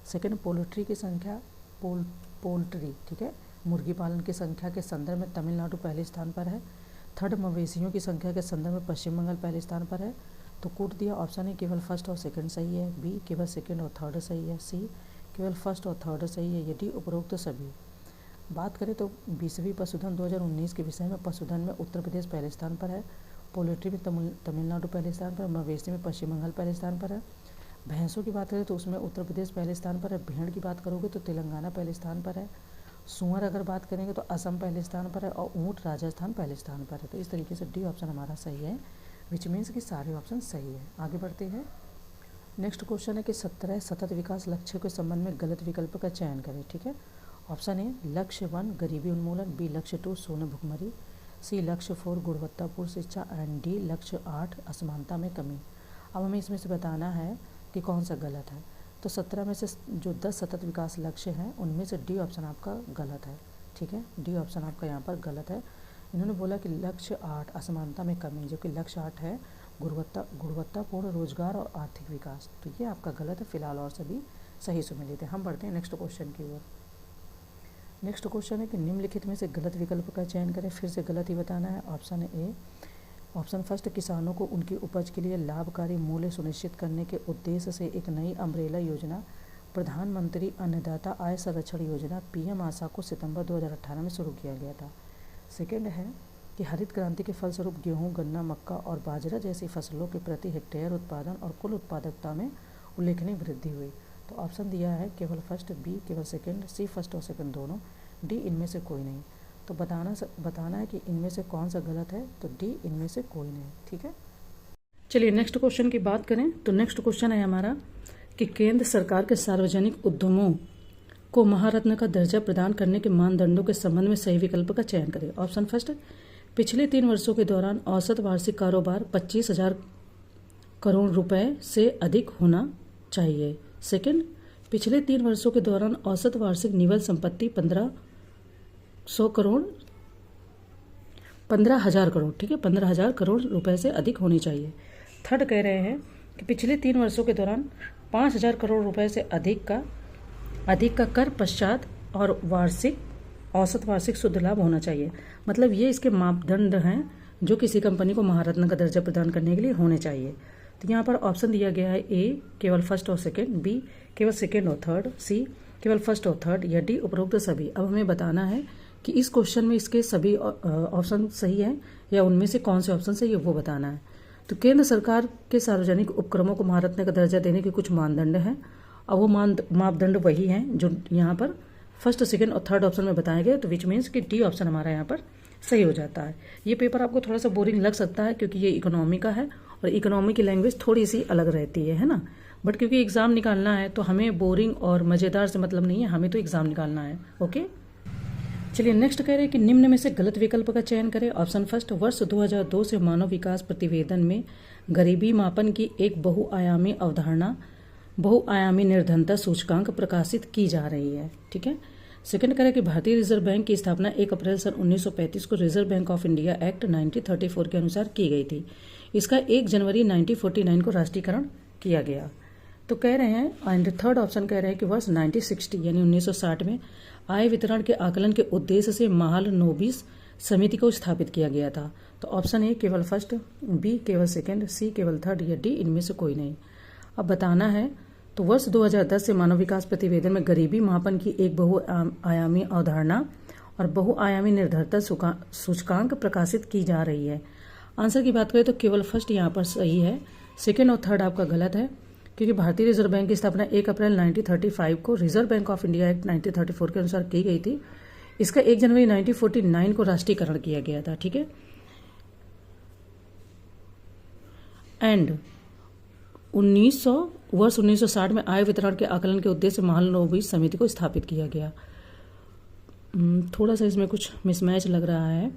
सेकंड, पोल्ट्री की संख्या, पोल्ट्री, ठीक है, मुर्गी पालन की संख्या के संदर्भ में तमिलनाडु पहले स्थान पर है। थर्ड, मवेशियों की संख्या के संदर्भ में पश्चिम बंगाल पहले स्थान पर है। तो कूट दिया ऑप्शन है केवल फर्स्ट और सेकंड सही है, बी केवल सेकंड और थर्ड सही है, सी केवल फर्स्ट और थर्ड सही है, ये डी उपरोक्त सभी। बात करें तो 20वीं पशुधन 2019 के विषय में पशुधन में उत्तर प्रदेश पहले स्थान पर है, पोल्ट्री में तमिलनाडु पहले स्थान पर, मवेशी में पश्चिम बंगाल पहले स्थान पर है। भैंसों की बात करें तो उसमें उत्तर प्रदेश पहले स्थान पर है। भेड़ की बात करोगे तो तेलंगाना पहले स्थान पर है। सूअर अगर बात करेंगे तो असम पहले स्थान पर है और ऊँट राजस्थान पहले स्थान पर है। तो इस तरीके से डी ऑप्शन हमारा सही है, विच मीन्स कि सारे ऑप्शन सही है। आगे बढ़ते हैं। नेक्स्ट क्वेश्चन है कि 17 सतत विकास लक्ष्यों के संबंध में गलत विकल्प का चयन करें। ठीक है, ऑप्शन ए लक्ष्य 1 गरीबी उन्मूलन, बी लक्ष्य 2 शून्य भुखमरी, सी लक्ष्य 4 गुणवत्तापूर्ण शिक्षा एंड डी लक्ष्य 8 असमानता में कमी। अब हमें इसमें से बताना है कि कौन सा गलत है। तो 17 में से जो 10 सतत विकास लक्ष्य हैं उनमें से डी ऑप्शन आपका गलत है। ठीक है, डी ऑप्शन आपका यहाँ पर गलत है। इन्होंने बोला कि लक्ष्य 8 असमानता में कमी, जबकि लक्ष्य 8 है गुणवत्तापूर्ण रोजगार और आर्थिक विकास। तो ये आपका गलत है फिलहाल, और सभी सही सुमेलित है। हम बढ़ते हैं नेक्स्ट क्वेश्चन की ओर। नेक्स्ट क्वेश्चन है कि निम्नलिखित में से गलत विकल्प का चयन करें। फिर से गलत ही बताना है। ऑप्शन ए, ऑप्शन फर्स्ट, किसानों को उनकी उपज के लिए लाभकारी मूल्य सुनिश्चित करने के उद्देश्य से एक नई अम्ब्रेला योजना प्रधानमंत्री अन्नदाता आय संरक्षण योजना पीएम आशा को सितंबर 2018 में शुरू किया गया था। सेकेंड है कि हरित क्रांति के फलस्वरूप गेहूं, गन्ना, मक्का और बाजरा जैसी फसलों के प्रति हेक्टेयर उत्पादन और कुल उत्पादकता में उल्लेखनीय वृद्धि हुई। तो ऑप्शन दिया है केवल फर्स्ट, बी केवल सेकेंड, सी फर्स्ट और सेकेंड दोनों, डी इनमें से कोई नहीं। तो बताना है कि इनमें से कौन सा गलत है। तो डी इनमें से कोई नहीं। ठीक है, चलिए नेक्स्ट क्वेश्चन की बात करें। तो नेक्स्ट क्वेश्चन है हमारा कि केंद्र सरकार के सार्वजनिक उद्यमों को महारत्न का दर्जा प्रदान करने के मानदंडों के संबंध में सही विकल्प का चयन करें। ऑप्शन फर्स्ट, पिछले 3 वर्षों के दौरान औसत वार्षिक कारोबार 25,000 करोड़ रुपए से अधिक होना चाहिए। सेकंड, पिछले 3 वर्षों के दौरान औसत वार्षिक निवल संपत्ति 15,000 करोड़, ठीक है, 15,000 करोड़ रुपए से अधिक होनी चाहिए। थर्ड कह रहे हैं कि पिछले 3 वर्षों के दौरान 5,000 करोड़ रुपए से अधिक का कर पश्चात और औसत वार्षिक शुद्ध लाभ होना चाहिए। मतलब ये इसके मापदंड हैं जो किसी कंपनी को महारत्न का दर्जा प्रदान करने के लिए होने चाहिए। तो यहाँ पर ऑप्शन दिया गया है ए केवल फर्स्ट और सेकंड, बी केवल सेकंड और थर्ड, सी केवल फर्स्ट और थर्ड, या डी उपरोक्त सभी। अब हमें बताना है कि इस क्वेश्चन में इसके सभी ऑप्शन सही हैं या उनमें से कौन से ऑप्शन सही है वो बताना है। तो केंद्र सरकार के सार्वजनिक उपक्रमों को महारत्न का दर्जा देने के कुछ मानदंड हैं और वो मापदंड वही हैं जो यहाँ पर फर्स्ट, सेकंड और थर्ड ऑप्शन में बताए गए। तो विच मीन्स कि डी ऑप्शन हमारा यहाँ पर सही हो जाता है। ये पेपर आपको थोड़ा सा बोरिंग लग सकता है क्योंकि ये इकोनॉमी का है और इकोनॉमी की लैंग्वेज थोड़ी सी अलग रहती है ना। बट क्योंकि एग्जाम निकालना है तो हमें बोरिंग और मज़ेदार से मतलब नहीं है, हमें तो एग्जाम निकालना है। ओके, चलिए नेक्स्ट कह रहे हैं कि निम्न में से गलत विकल्प का चयन करें। ऑप्शन फर्स्ट, वर्ष 2002 से मानव विकास प्रतिवेदन में गरीबी मापन की एक बहुआयामी निर्धनता सूचकांक प्रकाशित की जा रही है। ठीक है। सेकंड करें कि भारतीय रिजर्व बैंक की स्थापना 1 अप्रैल सन 1935 को reserve bank of India act 1934 के अनुसार की गई थी। इसका 1 जनवरी 1949 को राष्ट्रीयकरण किया गया। तो कह रहे हैं एंड थर्ड ऑप्शन कह रहे हैं कि वर्ष 1960 यानी 1960 में आय वितरण के आकलन के उद्देश्य से महालनोबिस समिति को स्थापित किया गया था। तो ऑप्शन ए केवल फर्स्ट, बी केवल सेकंड, सी केवल थर्ड या डी इनमें से कोई नहीं। अब बताना है तो वर्ष 2010 से मानव विकास प्रतिवेदन में गरीबी मापन की एक बहुआयामी अवधारणा और बहुआयामी निर्धनता सूचकांक प्रकाशित की जा रही है। आंसर की बात करें तो केवल फर्स्ट यहाँ पर सही है, सेकेंड और थर्ड आपका गलत है क्योंकि भारतीय रिजर्व बैंक की स्थापना 1 अप्रैल 1935 को reserve bank of India act 1934 के अनुसार की गई थी। इसका 1 जनवरी 1949 को राष्ट्रीयकरण किया गया था। ठीक है। एंड वर्ष 1960 में आय वितरण के आकलन के उद्देश्य से महालनोबिस समिति को स्थापित किया गया। थोड़ा सा इसमें कुछ मिसमैच लग रहा है।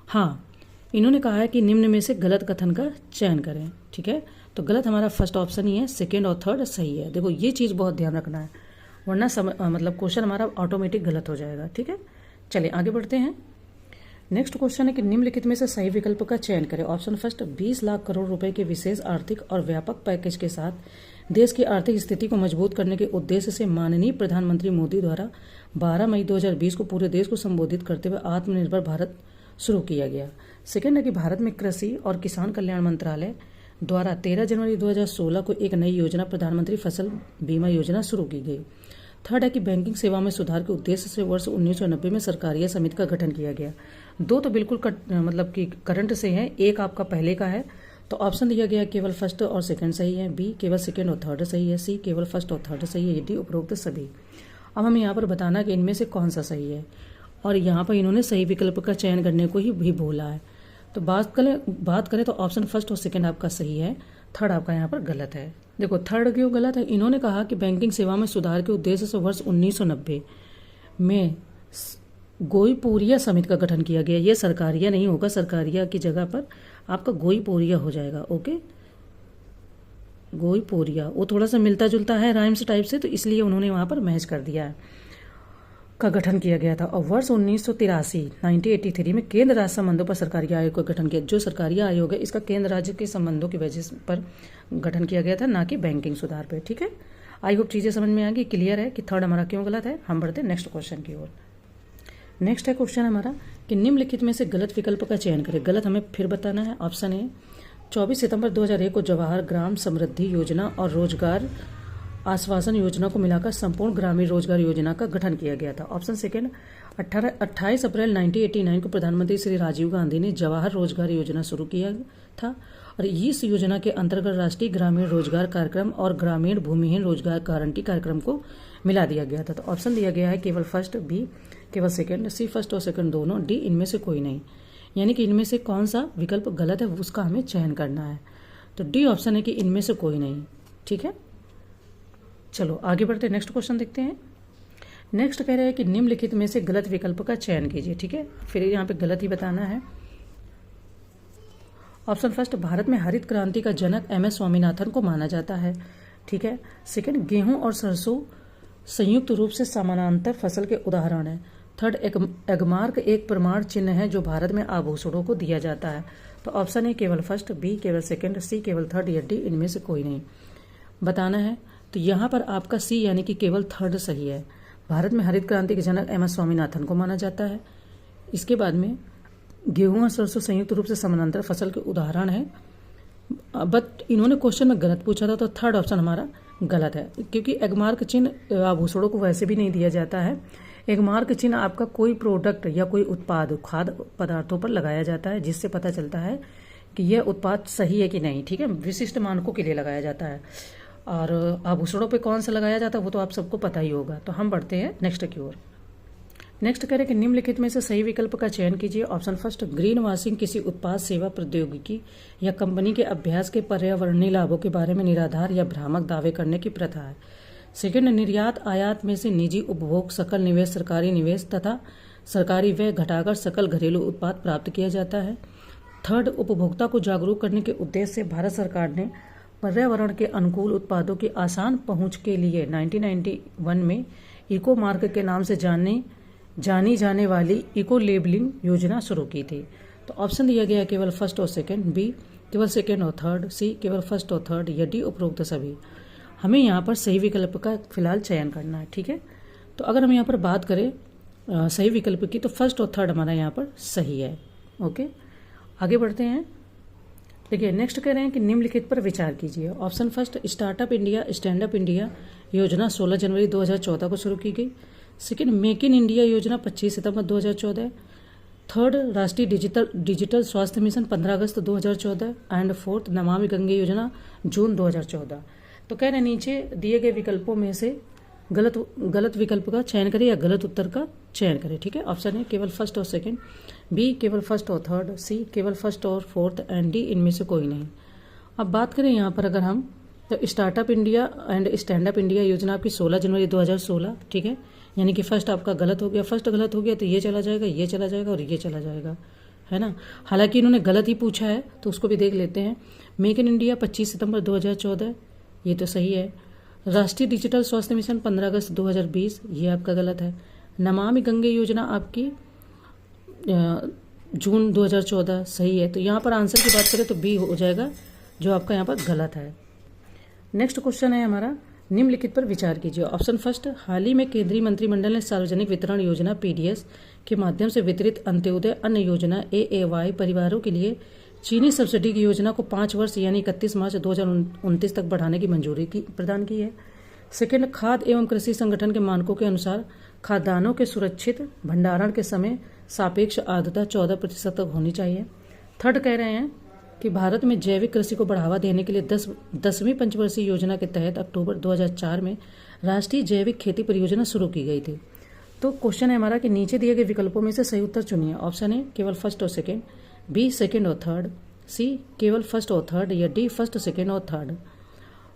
हाँ, इन्होंने कहा है कि निम्न में से गलत कथन का चयन करें। ठीक है, तो गलत हमारा फर्स्ट ऑप्शन ही है, सेकेंड और थर्ड सही है। देखो ये चीज़ बहुत ध्यान रखना है वरना मतलब क्वेश्चन हमारा ऑटोमेटिक गलत हो जाएगा। ठीक है, चलिए आगे बढ़ते हैं। नेक्स्ट क्वेश्चन है कि निम्नलिखित में से सही विकल्प का चयन करें। ऑप्शन फर्स्ट, 20 लाख करोड़ रुपए के विशेष आर्थिक और व्यापक पैकेज के साथ देश की आर्थिक स्थिति को मजबूत करने के उद्देश्य से माननीय प्रधानमंत्री मोदी द्वारा 12 मई 2020 को पूरे देश को संबोधित करते हुए आत्मनिर्भर भारत शुरू किया गया। सेकेंड है कि भारत में कृषि और किसान कल्याण मंत्रालय द्वारा 13 जनवरी 2016 को एक नई योजना प्रधानमंत्री फसल बीमा योजना शुरू की गई। थर्ड है कि बैंकिंग सेवा में सुधार के उद्देश्य से वर्ष 1990 में सरकारिया समिति का गठन किया गया। दो तो बिल्कुल मतलब कि करंट से है, एक आपका पहले का है। तो ऑप्शन दिया गया केवल फर्स्ट और सेकंड सही है, बी केवल सेकंड और थर्ड सही है, सी केवल फर्स्ट और थर्ड सही है, डी उपरोक्त सभी। अब हमें यहाँ पर बताना कि इनमें से कौन सा सही है और यहाँ पर इन्होंने सही विकल्प का चयन करने को ही भी बोला है। तो बात करें तो ऑप्शन फर्स्ट और सेकंड आपका सही है, थर्ड आपका यहाँ पर गलत है। देखो थर्ड क्यों गलत है, इन्होंने कहा कि बैंकिंग सेवा में सुधार के उद्देश्य से वर्ष 1990 गोईपुरिया समिति का गठन किया गया। ये सरकारिया नहीं होगा, सरकारिया की जगह पर आपका गोईपुरिया हो जाएगा। ओके, गोईपुरिया वो थोड़ा सा मिलता जुलता है राइम्स टाइप से, तो इसलिए उन्होंने वहां पर मैच कर दिया है, का गठन किया गया था। और वर्ष 1983 में केंद्र राज्य संबंधों पर सरकारी आयोग का गठन किया। जो सरकारी आयोग है इसका केंद्र राज्य के संबंधों की वजह पर गठन किया गया था, ना कि बैंकिंग सुधार पे। ठीक है, आई होप चीजें समझ में आ गई, क्लियर है कि थर्ड हमारा क्यों गलत है। हम बढ़ते हैं नेक्स्ट क्वेश्चन की ओर। नेक्स्ट है क्वेश्चन हमारा कि निम्नलिखित में से गलत विकल्प का चयन करें। गलत हमें फिर बताना है। ऑप्शन ए 24 सितंबर 2001 को जवाहर ग्राम समृद्धि योजना और रोजगार आश्वासन योजना को मिलाकर संपूर्ण ग्रामीण रोजगार योजना का गठन किया गया था। ऑप्शन सेकेंड 28 अप्रैल 1989 को प्रधानमंत्री श्री राजीव गांधी ने जवाहर रोजगार योजना शुरू किया था और इस योजना के अंतर्गत राष्ट्रीय ग्रामीण रोजगार कार्यक्रम और ग्रामीण भूमिहीन रोजगार गारंटी कार्यक्रम को मिला दिया गया था। तो ऑप्शन दिया गया है केवल फर्स्ट, बी केवल सेकेंड, सी फर्स्ट और सेकेंड दोनों, डी इनमें से कोई नहीं। यानी कि इनमें से कौन सा विकल्प गलत है उसका हमें चयन करना है। तो डी ऑप्शन है कि इनमें से कोई नहीं। ठीक है, चलो आगे बढ़ते हैं, नेक्स्ट क्वेश्चन देखते हैं। नेक्स्ट कह रहे हैं कि निम्नलिखित में से गलत विकल्प का चयन कीजिए। ठीक है, फिर यहाँ पे गलत ही बताना है। ऑप्शन फर्स्ट, भारत में हरित क्रांति का जनक MS स्वामीनाथन को माना जाता है। ठीक है, सेकंड, गेहूं और सरसों संयुक्त रूप से समानांतर फसल के उदाहरण है। थर्ड, एगमार्क एक प्रमाण चिन्ह है जो भारत में आभूषणों को दिया जाता है। तो ऑप्शन ए केवल फर्स्ट, बी केवल सेकंड, सी केवल थर्ड या डी इनमें से कोई नहीं बताना है। तो यहाँ पर आपका सी यानी कि केवल थर्ड सही है। भारत में हरित क्रांति के जनक MS स्वामीनाथन को माना जाता है। इसके बाद में गेहूं और सरसों संयुक्त रूप से समानांतर फसल के उदाहरण है, बट इन्होंने क्वेश्चन में गलत पूछा था, तो थर्ड ऑप्शन हमारा गलत है, क्योंकि एगमार्क चिन्ह आभूषणों को वैसे भी नहीं दिया जाता है। एगमार्क चिन्ह आपका कोई प्रोडक्ट या कोई उत्पाद खाद्य पदार्थों पर लगाया जाता है, जिससे पता चलता है कि यह उत्पाद सही है कि नहीं। ठीक है, विशिष्ट मानकों के लिए लगाया जाता है। और आभूषणों पे कौन सा लगाया जाता है वो तो आप सबको पता ही होगा। तो हम बढ़ते हैं नेक्स्ट की ओर। नेक्स्ट कह रहे कि निम्नलिखित में से सही विकल्प का चयन कीजिए। ऑप्शन फर्स्ट, ग्रीन वॉशिंग किसी उत्पाद, सेवा, प्रौद्योगिकी या कंपनी के अभ्यास के पर्यावरणीय लाभों के बारे में निराधार या भ्रामक दावे करने की प्रथा है। सेकंड, निर्यात आयात में से निजी उपभोग, सकल निवेश, सरकारी निवेश तथा सरकारी व्यय घटाकर सकल घरेलू उत्पाद प्राप्त किया जाता है। थर्ड, उपभोक्ता को जागरूक करने के उद्देश्य से भारत सरकार ने पर्यावरण के अनुकूल उत्पादों की आसान पहुंच के लिए 1991 में इको मार्क के नाम से जानी जाने वाली इको लेबलिंग योजना शुरू की थी। तो ऑप्शन दिया गया केवल फर्स्ट और सेकंड, बी केवल सेकंड और थर्ड, सी केवल फर्स्ट और थर्ड या डी उपरोक्त सभी। हमें यहाँ पर सही विकल्प का फिलहाल चयन करना है। ठीक है, तो अगर हम यहाँ पर बात करें सही विकल्प की, तो फर्स्ट और थर्ड हमारा यहाँ पर सही है। ओके, आगे बढ़ते हैं। देखिए नेक्स्ट कह रहे हैं कि निम्नलिखित पर विचार कीजिए। Option first, startup India stand up India योजना 16 जनवरी 2014 को शुरू की गई। सेकेंड, मेक इन इंडिया योजना 25 सितंबर 2014। थर्ड, राष्ट्रीय डिजिटल स्वास्थ्य mission 15 August 2014। And fourth, Namami Gange योजना जून 2014। तो कह रहे हैं नीचे दिए गए विकल्पों में से गलत विकल्प का चयन करें या गलत उत्तर का चयन करें। ठीक है, ऑप्शन है केवल फर्स्ट और सेकंड, बी केवल फर्स्ट और थर्ड, सी केवल फर्स्ट और फोर्थ एंड डी इनमें से कोई नहीं। अब बात करें यहाँ पर अगर हम, तो startup India and stand up India योजना आपकी 16 जनवरी 2016। ठीक है, यानी कि फर्स्ट आपका गलत हो गया, फर्स्ट गलत हो गया तो ये चला जाएगा, ये चला जाएगा और ये चला जाएगा, है ना। हालांकि इन्होंने गलत ही पूछा है तो उसको भी देख लेते हैं। मेक इन इंडिया 25 सितंबर 2014 ये तो सही है। राष्ट्रीय डिजिटल स्वास्थ्य मिशन 15 अगस्त 2020 ये आपका गलत है। नमामि गंगे योजना आपकी जून 2014 सही है। तो यहाँ पर आंसर की बात करें तो बी हो जाएगा, जो आपका यहाँ पर गलत है। नेक्स्ट क्वेश्चन है हमारा, निम्नलिखित पर विचार कीजिए। ऑप्शन फर्स्ट, हाल ही में केंद्रीय मंत्रिमंडल ने सार्वजनिक वितरण योजना PDS के माध्यम से वितरित अंत्योदय अन्न योजना AAY परिवारों के लिए चीनी सब्सिडी की योजना को 5 वर्ष यानी 31 मार्च 2029 तक बढ़ाने की मंजूरी प्रदान की है। सेकेंड, खाद्य एवं कृषि संगठन के मानकों के अनुसार खाद्यान्नों के सुरक्षित भंडारण के समय सापेक्ष आर्द्रता 14% तक होनी चाहिए। थर्ड कह रहे हैं कि भारत में जैविक कृषि को बढ़ावा देने के लिए 10वीं पंचवर्षीय योजना के तहत अक्टूबर 2004 में राष्ट्रीय जैविक खेती परियोजना शुरू की गई थी। तो क्वेश्चन है हमारा कि नीचे दिए गए विकल्पों में से सही उत्तर चुनिए। ऑप्शन है केवल फर्स्ट और सेकेंड, बी सेकेंड और थर्ड, सी केवल फर्स्ट और थर्ड या डी फर्स्ट, सेकेंड और थर्ड।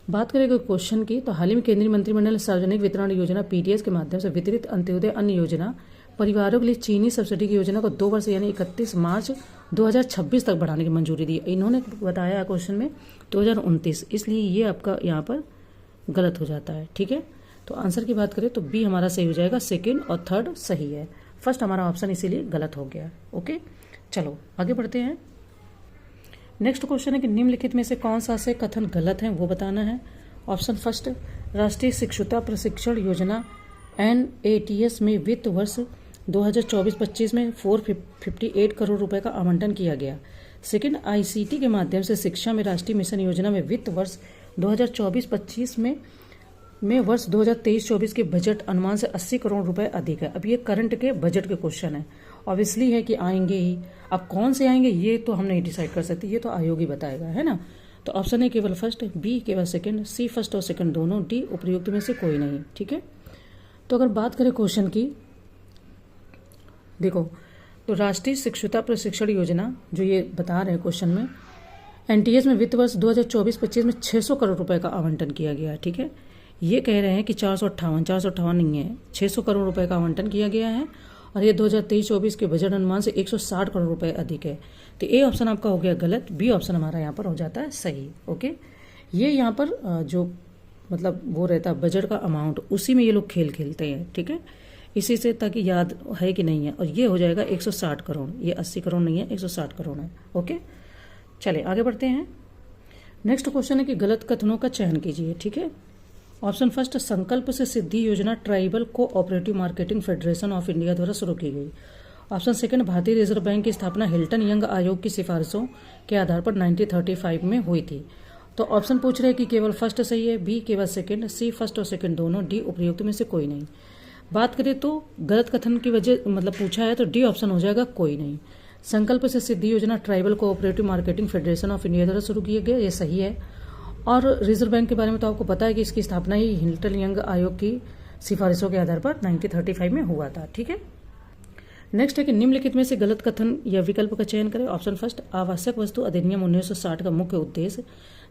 बात करेंगे क्वेश्चन की, तो हाल ही में केंद्रीय मंत्रिमंडल ने सार्वजनिक वितरण योजना PDS के माध्यम से वितरित अंत्योदय अन्न योजना परिवारों के लिए चीनी सब्सिडी की योजना को 2 वर्ष यानी 31 मार्च 2026 तक बढ़ाने की मंजूरी दी। इन्होंने बताया क्वेश्चन में 2029, इसलिए ये आपका यहाँ पर गलत हो जाता है। ठीक है, तो आंसर की बात करें तो बी हमारा सही हो जाएगा, सेकेंड और थर्ड सही है, फर्स्ट हमारा ऑप्शन इसीलिए गलत हो गया। ओके, चलो आगे बढ़ते हैं। नेक्स्ट क्वेश्चन है कि निम्नलिखित में से कौन सा से कथन गलत है वो बताना है। ऑप्शन फर्स्ट, राष्ट्रीय शिक्षुता प्रशिक्षण योजना NATS में वित्त वर्ष 2024-25 में 458 करोड़ रुपए का आवंटन किया गया। सेकंड, ICT के माध्यम से शिक्षा में राष्ट्रीय मिशन योजना में वित्त वर्ष 2024-25 में वर्ष 2023-24 के बजट अनुमान से 80 करोड़ रुपए अधिक है। अब ये करंट के बजट के क्वेश्चन है, ऑब्वियसली है कि आएंगे ही। अब कौन से आएंगे ये तो हम नहीं डिसाइड कर सकते, ये तो आयोग ही बताएगा, है ना। तो ऑप्शन ए केवल फर्स्ट, बी केवल सेकंड, सी फर्स्ट और सेकंड दोनों, डी उपयुक्त में से कोई नहीं। ठीक है, तो अगर बात करें क्वेश्चन की, देखो तो राष्ट्रीय शिक्षुता प्रशिक्षण योजना जो ये बता रहे हैं क्वेश्चन में, NTS में वित्त वर्ष 2024-25 में 600 करोड़ रुपए का आवंटन किया गया है। ठीक है, ये कह रहे हैं कि 458 नहीं है, 600 करोड़ रुपए का आवंटन किया गया है और ये 2023-24 के बजट अनुमान से 160 करोड़ रुपए अधिक है। तो ए ऑप्शन आपका हो गया गलत, बी ऑप्शन हमारा यहाँ पर हो जाता है सही। ओके, ये यहाँ पर जो मतलब वो रहता है बजट का अमाउंट, उसी में ये लोग खेल खेलते हैं। ठीक है, इसी से ताकि याद है कि नहीं है, और ये हो जाएगा 160 करोड़, ये 80 करोड़ नहीं है, 160 करोड़ है। ओके, चले आगे बढ़ते हैं। नेक्स्ट क्वेश्चन है कि गलत कथनों का चयन कीजिए। ठीक है, ऑप्शन फर्स्ट, संकल्प से सिद्धि योजना tribal cooperative marketing federation of India द्वारा शुरू की गई। ऑप्शन सेकंड, भारतीय रिजर्व बैंक की स्थापना हिल्टन यंग आयोग की सिफारिशों के आधार पर 1935 में हुई थी। तो ऑप्शन पूछ रहे हैं कि केवल फर्स्ट सही है, बी केवल सेकंड, सी फर्स्ट और सेकंड दोनों, डी उपयुक्त में से कोई नहीं। बात करें तो गलत कथन की वजह मतलब पूछा है तो डी ऑप्शन हो जाएगा कोई नहीं। संकल्प से सिद्धि योजना tribal cooperative marketing federation of India द्वारा शुरू किया गया, ये सही है। और रिजर्व बैंक के बारे में तो आपको पता है कि इसकी स्थापना ही हिल्टन यंग आयोग की सिफारिशों के आधार पर 1935 में हुआ था। ठीक है, नेक्स्ट है कि निम्नलिखित में से गलत कथन या विकल्प का चयन करें। ऑप्शन फर्स्ट, आवश्यक वस्तु अधिनियम 1960 का मुख्य उद्देश्य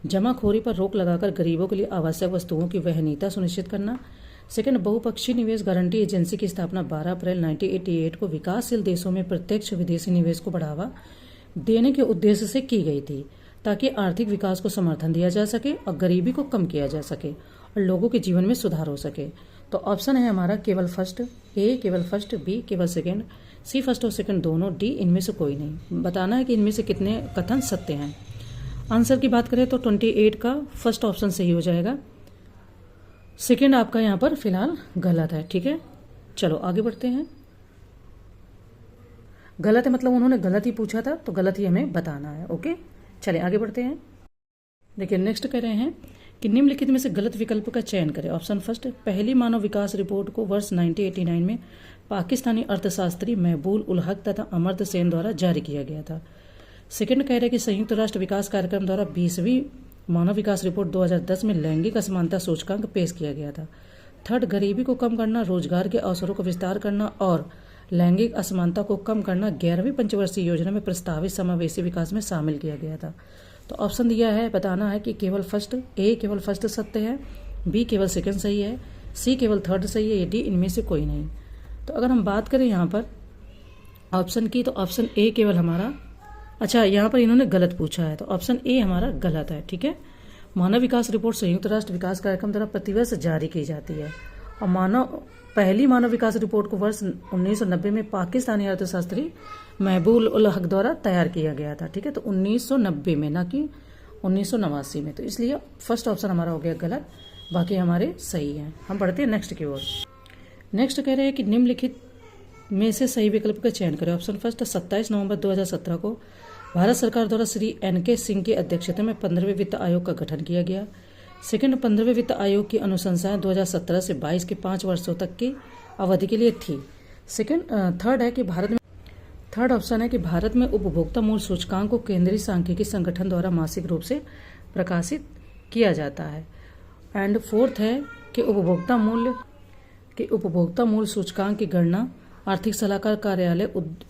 जमाखोरी पर रोक लगाकर गरीबों के लिए आवश्यक वस्तुओं की वहनीयता सुनिश्चित करना। सेकंड, बहुपक्षीय निवेश गारंटी एजेंसी की स्थापना 12 अप्रैल 1988 को विकासशील देशों में प्रत्यक्ष विदेशी निवेश को बढ़ावा देने के उद्देश्य से की गई थी, ताकि आर्थिक विकास को समर्थन दिया जा सके और गरीबी को कम किया जा सके और लोगों के जीवन में सुधार हो सके। तो ऑप्शन है हमारा केवल फर्स्ट, ए केवल फर्स्ट, बी केवल सेकंड, सी फर्स्ट और सेकंड दोनों, डी इनमें से कोई नहीं। बताना है कि इनमें से कितने कथन सत्य हैं। आंसर की बात करें तो 28 का फर्स्ट ऑप्शन सही हो जाएगा, सेकंड आपका यहाँ पर फिलहाल गलत है। ठीक है, चलो आगे बढ़ते हैं। गलत है मतलब उन्होंने गलत ही पूछा था, तो गलत ही हमें बताना है। ओके, चले आगे बढ़ते हैं। देखिए नेक्स्ट कह रहे हैं कि निम्नलिखित में से गलत विकल्प का चयन करें। ऑप्शन फर्स्ट, पहली मानव विकास रिपोर्ट को वर्ष 1989 में पाकिस्तानी अर्थशास्त्री महबूब उल हक तथा अमर्त्य सेन द्वारा जारी किया गया था। सेकंड कह रहे हैं कि संयुक्त राष्ट्र विकास कार्यक्रम द्वारा 20वीं मानव विकास रिपोर्ट 2010 में लैंगिक असमानता सूचकांक पेश किया गया था। थर्ड, गरीबी को कम करना, रोजगार के अवसरों को विस्तार करना और लैंगिक असमानता को कम करना 11वीं पंचवर्षीय योजना में प्रस्तावित समावेशी विकास में शामिल किया गया था। तो ऑप्शन दिया है, बताना है कि केवल फर्स्ट, ए केवल फर्स्ट सत्य है, बी केवल सेकंड सही है, सी केवल थर्ड सही है, डी इनमें से कोई नहीं। तो अगर हम बात करें यहाँ पर ऑप्शन की, तो ऑप्शन ए केवल हमारा, अच्छा यहाँ पर इन्होंने गलत पूछा है, तो ऑप्शन ए हमारा गलत है। ठीक है, मानव विकास रिपोर्ट संयुक्त राष्ट्र विकास कार्यक्रम द्वारा प्रतिवर्ष जारी की जाती है और पहली मानव विकास रिपोर्ट को वर्ष 1990 में पाकिस्तानी अर्थशास्त्री महबूब उल हक द्वारा तैयार किया गया था। ठीक है, तो 1990 में, ना कि 1989 में, तो इसलिए फर्स्ट ऑप्शन हमारा हो गया गलत, बाकी हमारे सही हैं। हम बढ़ते हैं नेक्स्ट की ओर। नेक्स्ट कह रहे हैं कि निम्नलिखित में से सही विकल्प का चयन करें। ऑप्शन फर्स्ट, 27 नवंबर 2017 को भारत सरकार द्वारा श्री NK सिंह की अध्यक्षता में 15वें वित्त आयोग का गठन किया गया। सेकंड, 15वें वित्त आयोग की अनुशंसाएं 2017 से 22 के 5 वर्षों तक की अवधि के लिए थी। थर्ड है कि थर्ड ऑप्शन है कि भारत में उपभोक्ता मूल्य सूचकांक को केंद्रीय सांख्यिकी संगठन द्वारा मासिक रूप से प्रकाशित किया जाता है। एंड फोर्थ है कि उपभोक्ता मूल्य सूचकांक की गणना आर्थिक सलाहकार कार्यालय,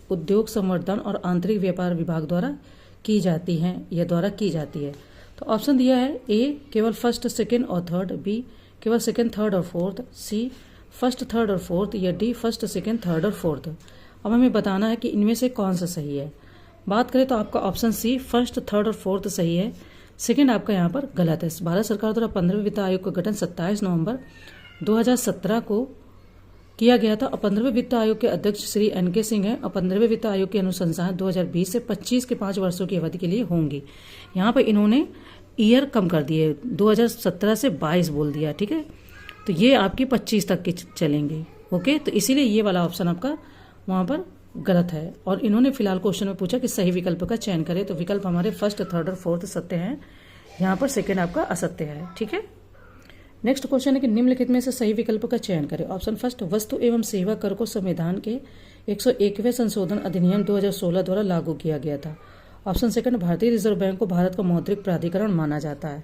उद्योग संवर्धन और आंतरिक व्यापार विभाग द्वारा की जाती है। तो ऑप्शन दिया है, ए केवल फर्स्ट, सेकंड और थर्ड, बी केवल सेकंड, थर्ड और फोर्थ, सी फर्स्ट, थर्ड और फोर्थ, या डी फर्स्ट, सेकेंड, थर्ड और फोर्थ। अब हमें बताना है कि इनमें से कौन सा सही है। बात करें तो आपका ऑप्शन सी फर्स्ट, थर्ड और फोर्थ सही है। सेकेंड आपका यहाँ पर गलत है। भारत सरकार द्वारा 15वें वित्त आयोग का गठन 27 नवंबर 2017 को किया गया था और 15वें वित्त आयोग के अध्यक्ष श्री NK सिंह हैं और 15वें वित्त आयोग की अनुशंसाएं 2020 से 25 के 5 वर्षों की अवधि के लिए होंगी। यहाँ पर इन्होंने ईयर कम कर दिए, 2017 से 22 बोल दिया, ठीक है। तो ये आपकी 25 तक की चलेंगे, ओके। तो इसीलिए ये वाला ऑप्शन आपका वहाँ पर गलत है। और इन्होंने फिलहाल क्वेश्चन में पूछा कि सही विकल्प का चयन करें, तो विकल्प हमारे फर्स्ट, थर्ड और फोर्थ सत्य हैं। यहाँ पर सेकेंड आपका असत्य है, ठीक है। नेक्स्ट क्वेश्चन है कि निम्नलिखित में से सही विकल्प का चयन करें। ऑप्शन फर्स्ट, वस्तु एवं सेवा कर को संविधान के 101वें संशोधन अधिनियम 2016 द्वारा लागू किया गया था। ऑप्शन सेकंड, भारतीय रिजर्व बैंक को भारत का मौद्रिक प्राधिकरण माना जाता है।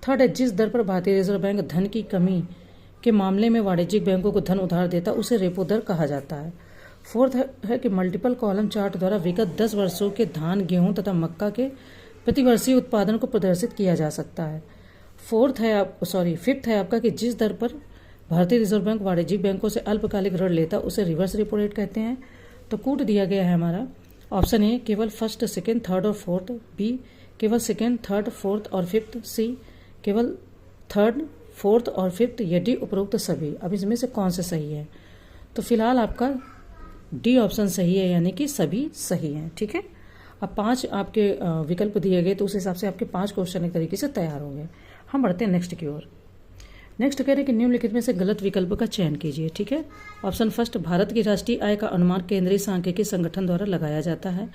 थर्ड है, जिस दर पर भारतीय रिजर्व बैंक धन की कमी के मामले में वाणिज्यिक बैंकों को धन उधार देता उसे रेपो दर कहा जाता है। फोर्थ है कि मल्टीपल कॉलम चार्ट द्वारा विगत 10 वर्षों के धान, गेहूं तथा मक्का के प्रतिवर्षीय उत्पादन को प्रदर्शित किया जा सकता है। फिफ्थ है आपका कि जिस दर पर भारतीय रिजर्व बैंक वाणिज्यिक बैंकों से अल्पकालिक ऋण लेता उसे रिवर्स रेपो रेट कहते हैं। तो कूट दिया गया है हमारा ऑप्शन ए केवल फर्स्ट, सेकेंड, थर्ड और फोर्थ, बी केवल सेकेंड, थर्ड, फोर्थ और फिफ्थ, सी केवल थर्ड, फोर्थ और फिफ्थ, या डी उपरोक्त सभी। अब इसमें से कौन सा सही है? तो फिलहाल आपका डी ऑप्शन सही है, यानी कि सभी सही हैं, ठीक है। अब 5 आपके विकल्प दिए गए तो उस हिसाब से आपके 5 क्वेश्चन एक तरीके से तैयार होंगे। हम बढ़ते हैं नेक्स्ट की ओर। नेक्स्ट कह रहे हैं कि निम्नलिखित में से गलत विकल्प का चयन कीजिए, ठीक है। ऑप्शन फर्स्ट, भारत की राष्ट्रीय आय का अनुमान केंद्रीय सांख्यिकी संगठन द्वारा लगाया जाता है।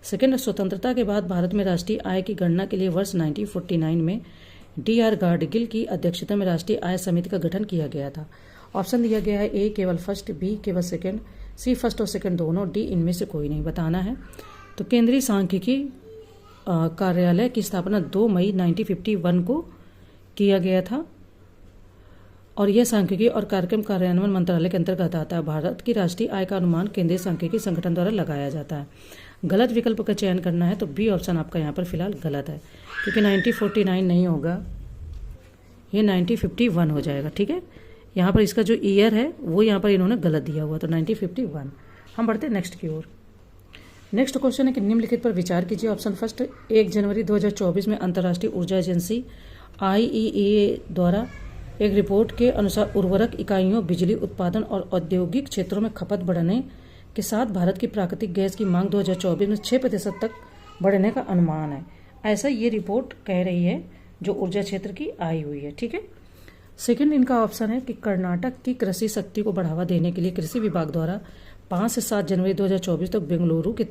सेकेंड, स्वतंत्रता के बाद भारत में राष्ट्रीय आय की गणना के लिए वर्ष 1949 में DR गाडगिल की अध्यक्षता में राष्ट्रीय आय समिति का गठन किया गया था। ऑप्शन दिया गया है ए केवल फर्स्ट, बी केवल सेकेंड, सी फर्स्ट और सेकेंड दोनों, डी इनमें से कोई नहीं। बताना है। तो केंद्रीय सांख्यिकी कार्यालय की स्थापना 2 मई 1951 को किया गया था और यह सांख्यिकी और कार्यक्रम कार्यान्वयन मंत्रालय के अंतर्गत आता है। भारत की राष्ट्रीय आय का अनुमान केंद्रीय सांख्यिकी संगठन द्वारा लगाया जाता है। गलत विकल्प का चयन करना है तो बी ऑप्शन आपका यहाँ पर फिलहाल गलत है, क्योंकि 1949 नहीं होगा, ये 1951 हो जाएगा, ठीक है। यहाँ पर इसका जो ईयर है वो यहाँ पर इन्होंने गलत दिया हुआ, तो 1951। हम बढ़ते हैं नेक्स्ट की ओर। नेक्स्ट क्वेश्चन है कि निम्नलिखित पर विचार कीजिए। ऑप्शन फर्स्ट, 1 जनवरी 2024 में अंतर्राष्ट्रीय ऊर्जा एजेंसी IEA द्वारा एक रिपोर्ट के अनुसार उर्वरक इकाइयों, बिजली उत्पादन और औद्योगिक क्षेत्रों में खपत बढ़ने के साथ भारत की प्राकृतिक गैस की मांग 2024 में 6% तक बढ़ने का अनुमान है। ऐसा ये रिपोर्ट कह रही है जो ऊर्जा क्षेत्र की आई हुई है, ठीक है। सेकंड इनका ऑप्शन है कि कर्नाटक की कृषि शक्ति को बढ़ावा देने के लिए कृषि विभाग द्वारा 5 से 7 जनवरी 2024 तक बेंगलुरु के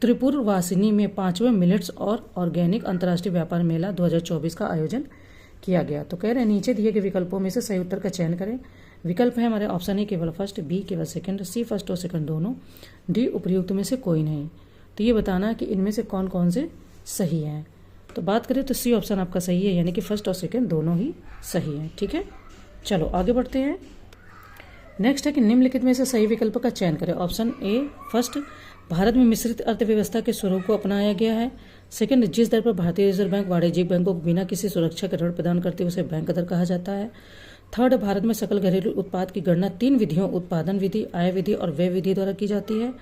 त्रिपुरवासिनी में 5वें मिलेट्स और ऑर्गेनिक अंतर्राष्ट्रीय व्यापार मेला 2024 का आयोजन किया गया। तो कह रहे हैं नीचे दिए गए विकल्पों में से सही उत्तर का चयन करें। विकल्प है हमारे ऑप्शन ए केवल फर्स्ट, बी केवल सेकंड, सी फर्स्ट और सेकंड दोनों, डी उपर्युक्त में से कोई नहीं। तो ये बताना है कि इनमें से कौन कौन से सही हैं। तो बात करें तो सी ऑप्शन आपका सही है, यानी कि फर्स्ट और सेकंड दोनों ही सही हैं, ठीक है। चलो आगे बढ़ते हैं। नेक्स्ट है कि निम्नलिखित में से सही विकल्प का चयन करें। ऑप्शन ए फर्स्ट, भारत में मिश्रित अर्थव्यवस्था के स्वरूप को अपनाया गया है। सेकंड, जिस दर पर भारतीय रिजर्व बैंक वाणिज्यिक बैंकों को बिना किसी सुरक्षा के ऋण प्रदान करते उसे बैंक दर कहा जाता है। थर्ड, भारत में सकल घरेलू उत्पाद की गणना 3 विधियों उत्पादन विधि, आय विधि और व्यय विधि द्वारा की जाती है।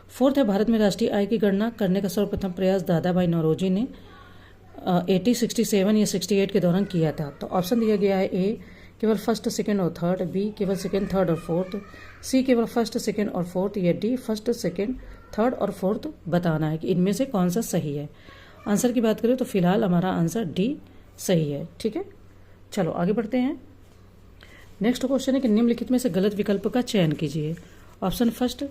फोर्थ है, भारत में राष्ट्रीय आय की गणना करने का सर्वप्रथम प्रयास दादा भाई नौरोजी ने 67 या 68 के दौरान किया था। तो ऑप्शन दिया गया है ए केवल फर्स्ट, सेकंड और थर्ड, बी केवल सेकंड, थर्ड और फोर्थ, सी केवल फर्स्ट, सेकंड और फोर्थ, या डी फर्स्ट, सेकंड, थर्ड और फोर्थ। बताना है कि इनमें से कौन सा सही है। आंसर की बात करें तो फिलहाल हमारा आंसर डी सही है, ठीक है। चलो आगे बढ़ते हैं। नेक्स्ट क्वेश्चन है कि निम्नलिखित में से गलत विकल्प का चयन कीजिए। ऑप्शन फर्स्ट,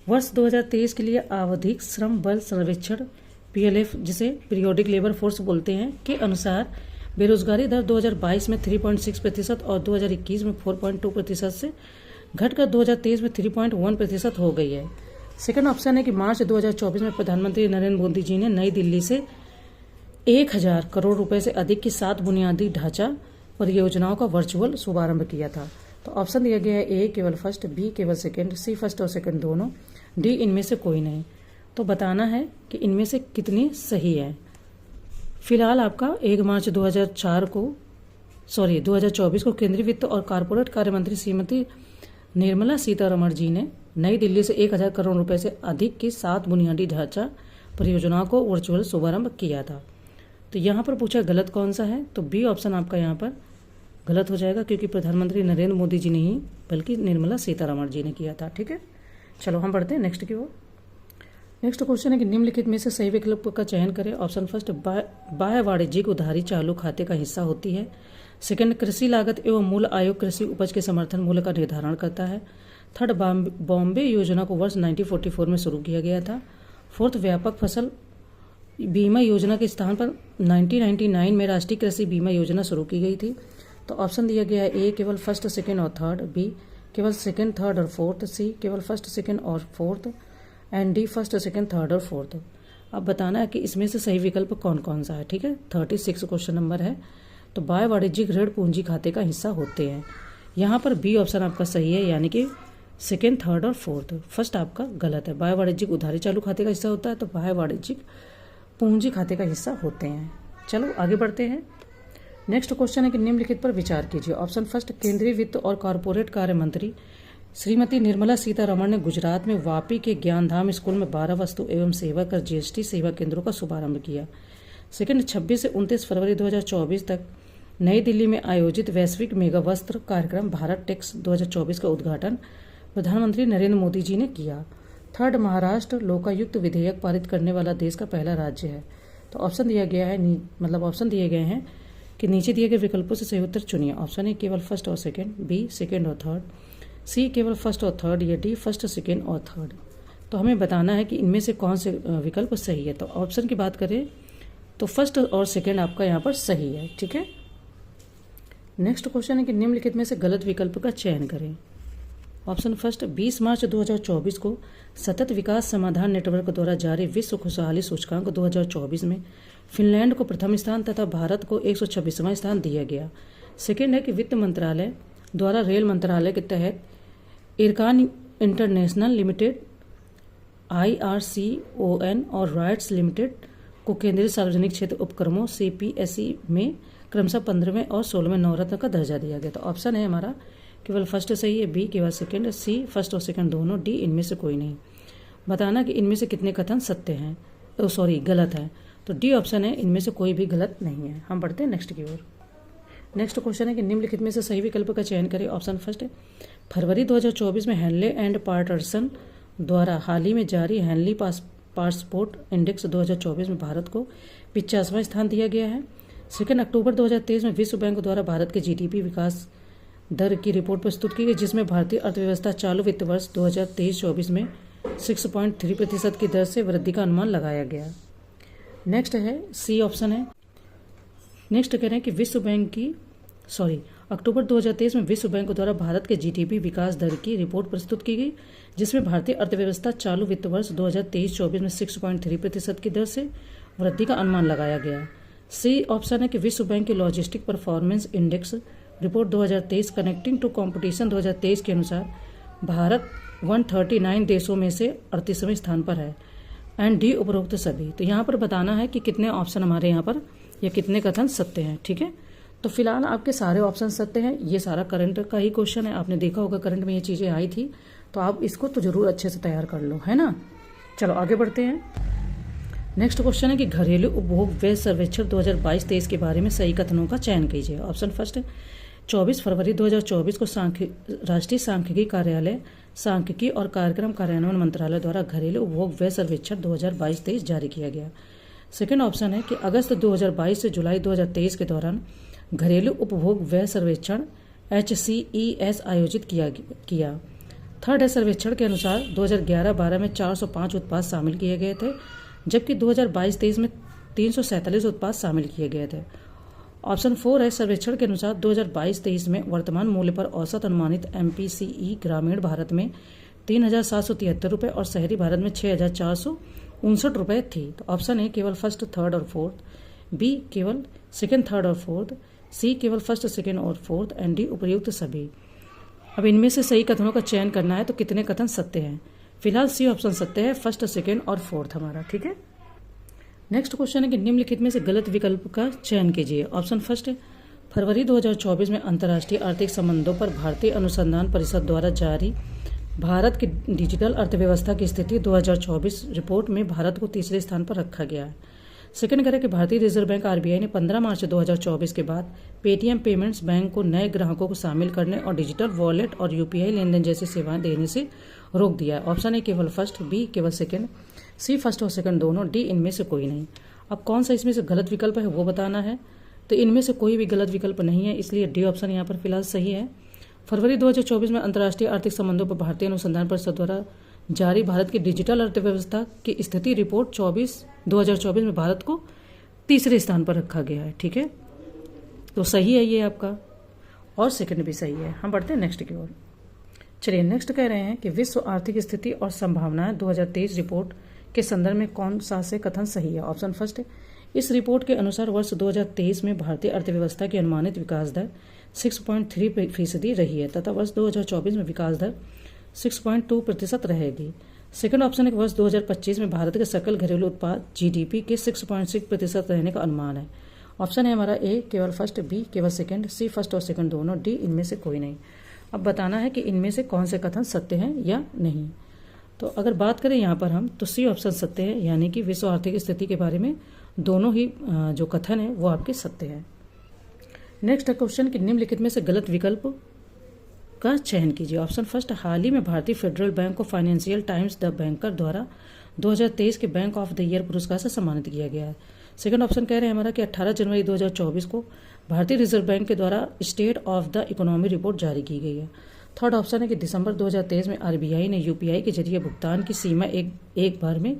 वर्ष 2023 के लिए आवधिक श्रम बल सर्वेक्षण PLF जिसे पीरियोडिक लेबर फोर्स बोलते हैं के अनुसार बेरोजगारी दर 2022 में 3.6% और 2021 में 4.2% से घटकर 2023 में 3.1% हो गई है। सेकंड ऑप्शन है कि मार्च 2024 में प्रधानमंत्री नरेंद्र मोदी जी ने नई दिल्ली से 1000 करोड़ रुपए से अधिक की 7 बुनियादी ढांचा परियोजनाओं का वर्चुअल शुभारंभ किया था। तो ऑप्शन दिया गया है ए केवल फर्स्ट, बी केवल सेकंड, सी फर्स्ट और सेकंड दोनों, डी इनमें से कोई नहीं। तो बताना है कि इनमें से कितनी सही है। फिलहाल आपका 1 मार्च 2004 को 2024 को केंद्रीय वित्त और कारपोरेट कार्य मंत्री श्रीमती निर्मला सीतारमण जी ने नई दिल्ली से 1000 करोड़ रुपए से अधिक की 7 बुनियादी ढांचा परियोजनाओं को वर्चुअल शुभारंभ किया था। तो यहाँ पर पूछा गलत कौन सा है, तो बी ऑप्शन आपका यहाँ पर गलत हो जाएगा, क्योंकि प्रधानमंत्री नरेंद्र मोदी जी ने ही बल्कि निर्मला सीतारमण जी ने किया था। ठीक है, चलो हम बढ़ते हैं नेक्स्ट की ओर। नेक्स्ट क्वेश्चन है कि निम्नलिखित में से सही विकल्प का चयन करें। ऑप्शन फर्स्ट, बाह्य वाणिज्यिक उधारी चालू खाते का हिस्सा होती है। सेकंड, कृषि लागत एवं मूल्य आयोग कृषि उपज के समर्थन मूल्य का निर्धारण करता है। थर्ड, बॉम्बे योजना को वर्ष 1944 में शुरू किया गया था। फोर्थ, व्यापक फसल बीमा योजना के स्थान पर 1999 में राष्ट्रीय कृषि बीमा योजना शुरू की गई थी। तो ऑप्शन दिया गया है ए केवल फर्स्ट, सेकेंड और थर्ड, बी केवल सेकेंड, थर्ड और फोर्थ, सी केवल फर्स्ट, सेकेंड और fourth, and D first, second, third और फोर्थ। अब बताना है कि इसमें से सही विकल्प कौन कौन सा है। ठीक है, 36 क्वेश्चन नंबर है। तो बाह्य वाणिज्यिक ऋण पूंजी खाते का हिस्सा होते हैं। यहाँ पर बी ऑप्शन आपका सही है, यानी कि सेकेंड, थर्ड और फोर्थ। फर्स्ट आपका गलत है। बाह्य वाणिज्यिक उधारी चालू खाते का हिस्सा होता है, तो बाह्य वाणिज्यिक पूंजी खाते का हिस्सा होते हैं। चलो आगे बढ़ते हैं। नेक्स्ट क्वेश्चन है कि निम्नलिखित पर विचार कीजिए। ऑप्शन फर्स्ट, केंद्रीय वित्त और कॉरपोरेट कार्य मंत्री श्रीमती निर्मला सीतारमण ने गुजरात में वापी के ज्ञानधाम स्कूल में 12 वस्तु एवं सेवा कर जीएसटी सेवा केंद्रों का शुभारंभ किया। सेकंड, 26 से 29 फरवरी 2024 तक नई दिल्ली में आयोजित वैश्विक मेगा वस्त्र कार्यक्रम भारत टेक्स 2024 का उद्घाटन प्रधानमंत्री नरेंद्र मोदी जी ने किया। थर्ड, महाराष्ट्र लोकायुक्त विधेयक पारित करने वाला देश का पहला राज्य है। तो ऑप्शन दिया गया है, ऑप्शन दिए गए हैं कि नीचे दिए गए विकल्पों से सही उत्तर चुनिए। ऑप्शन ए केवल फर्स्ट और सेकंड, बी सेकंड और थर्ड, सी केवल फर्स्ट और थर्ड, या डी फर्स्ट, सेकंड और थर्ड। तो हमें बताना है कि इनमें से कौन से विकल्प सही है। तो ऑप्शन की बात करें तो फर्स्ट और सेकंड आपका यहाँ पर सही है। ठीक है, नेक्स्ट क्वेश्चन है कि निम्नलिखित में से गलत विकल्प का चयन करें। ऑप्शन फर्स्ट, 20 मार्च 2024 को सतत विकास समाधान नेटवर्क द्वारा जारी विश्व खुशहाली सूचकांक 2024 में फिनलैंड को प्रथम स्थान तथा भारत को 126वां स्थान दिया गया। सेकेंड है कि वित्त मंत्रालय द्वारा रेल मंत्रालय के तहत इरकान इंटरनेशनल लिमिटेड, IRCON और राइट्स लिमिटेड को केंद्रीय सार्वजनिक क्षेत्र उपक्रमों CPSE में क्रमशः 15वें और 16वें नवरत्न का दर्जा दिया गया। तो ऑप्शन है हमारा केवल फर्स्ट सही है, बी केवल सेकंड, सी फर्स्ट और सेकंड दोनों, डी इनमें से कोई नहीं। बताना कि इनमें से कितने कथन सत्य हैं, गलत है। तो डी ऑप्शन है, इनमें से कोई भी गलत नहीं है। हम बढ़ते हैं नेक्स्ट की ओर। नेक्स्ट क्वेश्चन है कि निम्नलिखित में से सही विकल्प का चयन करें। ऑप्शन फर्स्ट है, फरवरी 2024 में हेनले एंड पार्टरसन द्वारा हाल ही में जारी हेनली पासपोर्ट इंडेक्स 2024 में भारत को 50वां स्थान दिया गया है। सेकेंड, अक्टूबर 2023 में विश्व बैंक द्वारा भारत के GDP विकास दर की रिपोर्ट प्रस्तुत की गई, जिसमें भारतीय अर्थव्यवस्था चालू वित्त वर्ष 2023-24 में 6.3% की दर से वृद्धि का अनुमान लगाया गया। नेक्स्ट है सी ऑप्शन है। नेक्स्ट कह रहे हैं कि अक्टूबर 2023 में विश्व बैंक द्वारा भारत के GDP विकास दर की रिपोर्ट प्रस्तुत की गई, जिसमें भारतीय अर्थव्यवस्था चालू वित्त वर्ष 2023-24 में 6.3% की दर से वृद्धि का अनुमान लगाया गया। सी ऑप्शन है कि विश्व बैंक की logistic performance index report 2023 connecting to competition 2023 के अनुसार भारत 139 देशों में से 38वें स्थान पर है। एंड डी उपरोक्त सभी। तो यहाँ पर बताना है कि कितने ऑप्शन हमारे यहाँ पर या कितने कथन सत्य हैं। ठीक है, तो फिलहाल आपके सारे ऑप्शन सत्य हैं। ये सारा करंट का ही क्वेश्चन है, आपने देखा होगा करंट में ये चीज़ें आई थी, तो आप इसको तो जरूर अच्छे से तैयार कर लो, है ना। चलो आगे बढ़ते हैं। नेक्स्ट क्वेश्चन है कि घरेलू उपभोग व्यय सर्वेक्षण 2022-23 के बारे में सही कथनों का चयन कीजिए। ऑप्शन फर्स्ट है, 24 फरवरी 2024 को राष्ट्रीय सांख्यिकी कार्यालय, सांख्यिकी और कार्यक्रम कार्यान्वयन मंत्रालय द्वारा घरेलू उपभोग व्यय सर्वेक्षण 2022-23 जारी किया गया। सेकेंड ऑप्शन है कि अगस्त 2022 से जुलाई 2023 के दौरान घरेलू उपभोग व्यय सर्वेक्षण HCES आयोजित किया। थर्ड है, सर्वेक्षण के अनुसार 2011-12 में 405 उत्पाद शामिल किए गए थे, जबकि 2022-23 में 347 उत्पाद शामिल किए गए थे। ऑप्शन 4 है, सर्वेक्षण के अनुसार 2022-23 में वर्तमान मूल्य पर औसत अनुमानित MPCE ग्रामीण भारत में 3,773 रुपये और शहरी भारत में 6,459 रुपये थी। तो ऑप्शन ए केवल फर्स्ट, थर्ड और फोर्थ, बी केवल सेकेंड, थर्ड और फोर्थ, सी केवल फर्स्ट, सेकेंड और फोर्थ, एंड डी उपयुक्त सभी। अब इनमें से सही कथनों का चयन करना है, तो कितने कथन सत्य हैं। फिलहाल सी ऑप्शन सत्य है, फर्स्ट, सेकेंड और फोर्थ हमारा। ठीक है, नेक्स्ट क्वेश्चन है कि निम्नलिखित में से गलत विकल्प का चयन कीजिए। ऑप्शन फर्स्ट है, फरवरी 2024 में अंतर्राष्ट्रीय आर्थिक संबंधों पर भारतीय अनुसंधान परिषद द्वारा जारी भारत की डिजिटल अर्थव्यवस्था की स्थिति 2024 रिपोर्ट में भारत को तीसरे स्थान पर रखा गया है। सेकंड करें कि भारतीय रिजर्व बैंक आरबीआई ने 15 मार्च 2024 के बाद पेटीएम पेमेंट्स बैंक को नए ग्राहकों को शामिल करने और डिजिटल वॉलेट और यूपीआई लेनदेन जैसी सेवाएं देने से रोक दिया है। ऑप्शन ए केवल फर्स्ट, बी केवल सेकंड, सी फर्स्ट और सेकंड दोनों, डी इनमें से कोई नहीं। अब कौन सा इसमें से गलत विकल्प है वो बताना है। तो इनमें से कोई भी गलत विकल्प नहीं है, इसलिए डी ऑप्शन यहाँ पर फिलहाल सही है। फरवरी 2024 में अंतर्राष्ट्रीय आर्थिक संबंधों पर भारतीय अनुसंधान परिषद द्वारा जारी भारत की डिजिटल अर्थव्यवस्था की स्थिति रिपोर्ट 2024 में भारत को तीसरे स्थान पर रखा गया है। ठीक है, तो सही है ये आपका, और सेकंड भी सही है। हम बढ़ते हैं नेक्स्ट की ओर। चलिए नेक्स्ट कह रहे हैं कि विश्व आर्थिक स्थिति और संभावनाएं 2023 रिपोर्ट के संदर्भ में कौन सा से कथन सही है। ऑप्शन फर्स्ट है, इस रिपोर्ट के अनुसार वर्ष 2023 में भारतीय अर्थव्यवस्था की अनुमानित विकास दर 6.3% रही है तथा वर्ष 2024 में विकास दर 6.2% रहेगी। सेकंड ऑप्शन है कि वर्ष 2025 में भारत के सकल घरेलू उत्पाद जीडीपी के 6.6% रहने का अनुमान है। ऑप्शन है हमारा ए केवल फर्स्ट, बी केवल सेकंड, सी फर्स्ट और सेकंड दोनों, डी इनमें से कोई नहीं। अब बताना है कि इनमें से कौन से कथन सत्य हैं या नहीं। तो अगर बात करें यहाँ पर हम, तो सी ऑप्शन सत्य है, यानी कि विश्व आर्थिक स्थिति के बारे में दोनों ही जो कथन है वो आपके सत्य है। नेक्स्ट क्वेश्चन कि निम्नलिखित में से गलत विकल्प का चयन कीजिए। ऑप्शन फर्स्ट, हाल ही में भारतीय फेडरल बैंक को फाइनेंशियल टाइम्स द बैंकर द्वारा 2023 के बैंक ऑफ द ईयर पुरस्कार से सम्मानित किया गया है। सेकंड ऑप्शन कह रहे हैं हमारा कि 18 जनवरी 2024 को भारतीय रिजर्व बैंक के द्वारा state of the economy report जारी की गई है। थर्ड ऑप्शन है कि दिसंबर 2023 में आरबीआई ने यूपीआई के जरिए भुगतान की सीमा एक बार में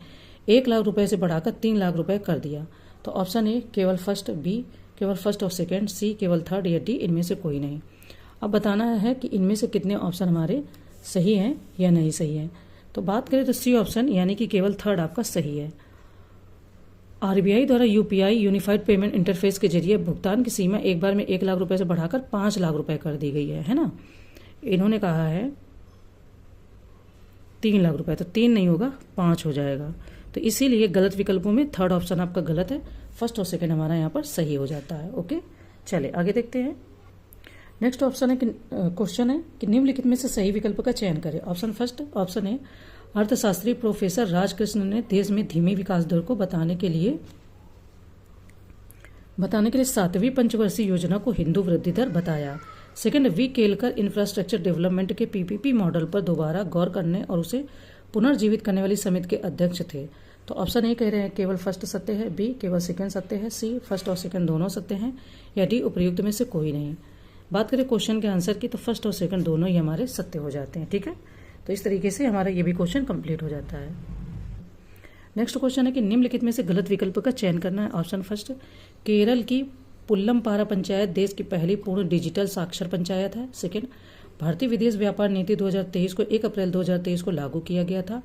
1 लाख रुपए से बढ़ाकर 3 लाख रुपए कर दिया। तो ऑप्शन ए केवल फर्स्ट, बी केवल फर्स्ट और सेकंड, सी केवल थर्ड या डी इनमें से कोई नहीं। अब बताना है कि इनमें से कितने ऑप्शन हमारे सही हैं या नहीं सही हैं। तो बात करें तो सी ऑप्शन यानी कि केवल थर्ड आपका सही है। आरबीआई द्वारा यूपीआई यूनिफाइड पेमेंट इंटरफेस के जरिए भुगतान की सीमा एक बार में 1 लाख रुपए से बढ़ाकर 5 लाख रुपए कर दी गई है ना। इन्होंने कहा है 3 लाख रुपए, तो 3 नहीं होगा 5 हो जाएगा। तो इसीलिए गलत विकल्पों में थर्ड ऑप्शन आपका गलत है, फर्स्ट और सेकंड हमारा यहाँ पर सही हो जाता है। ओके, चले आगे देखते हैं। नेक्स्ट ऑप्शन है कि क्वेश्चन है कि निम्नलिखित में से सही विकल्प का चयन करें। ऑप्शन फर्स्ट ऑप्शन है, अर्थशास्त्री प्रोफेसर राजकृष्ण ने देश में धीमी विकास दर को बताने के लिए 7वीं पंचवर्षीय योजना को हिंदू वृद्धि दर बताया। Second, V Kelkar infrastructure development के पीपीपी मॉडल पर दोबारा गौर करने और उसे पुनर्जीवित करने वाली समिति के अध्यक्ष थे। तो ऑप्शन ए कह रहे हैं केवल फर्स्ट सत्य है, बी केवल सेकंड सत्य है, सी फर्स्ट और सेकंड दोनों सत्य हैं, या डी उपयुक्त में से कोई नहीं। बात करें क्वेश्चन के आंसर की, तो फर्स्ट और सेकंड दोनों ही हमारे सत्य हो जाते हैं। ठीक है, तो इस तरीके से हमारा ये भी क्वेश्चन कंप्लीट हो जाता है। नेक्स्ट क्वेश्चन है कि निम्नलिखित में से गलत विकल्प का चयन करना है। ऑप्शन फर्स्ट, केरल की पुल्लमपारा पंचायत देश की पहली पूर्ण डिजिटल साक्षर पंचायत है। सेकंड, भारतीय विदेश व्यापार नीति 2023 को 1 अप्रैल 2023 को लागू किया गया था।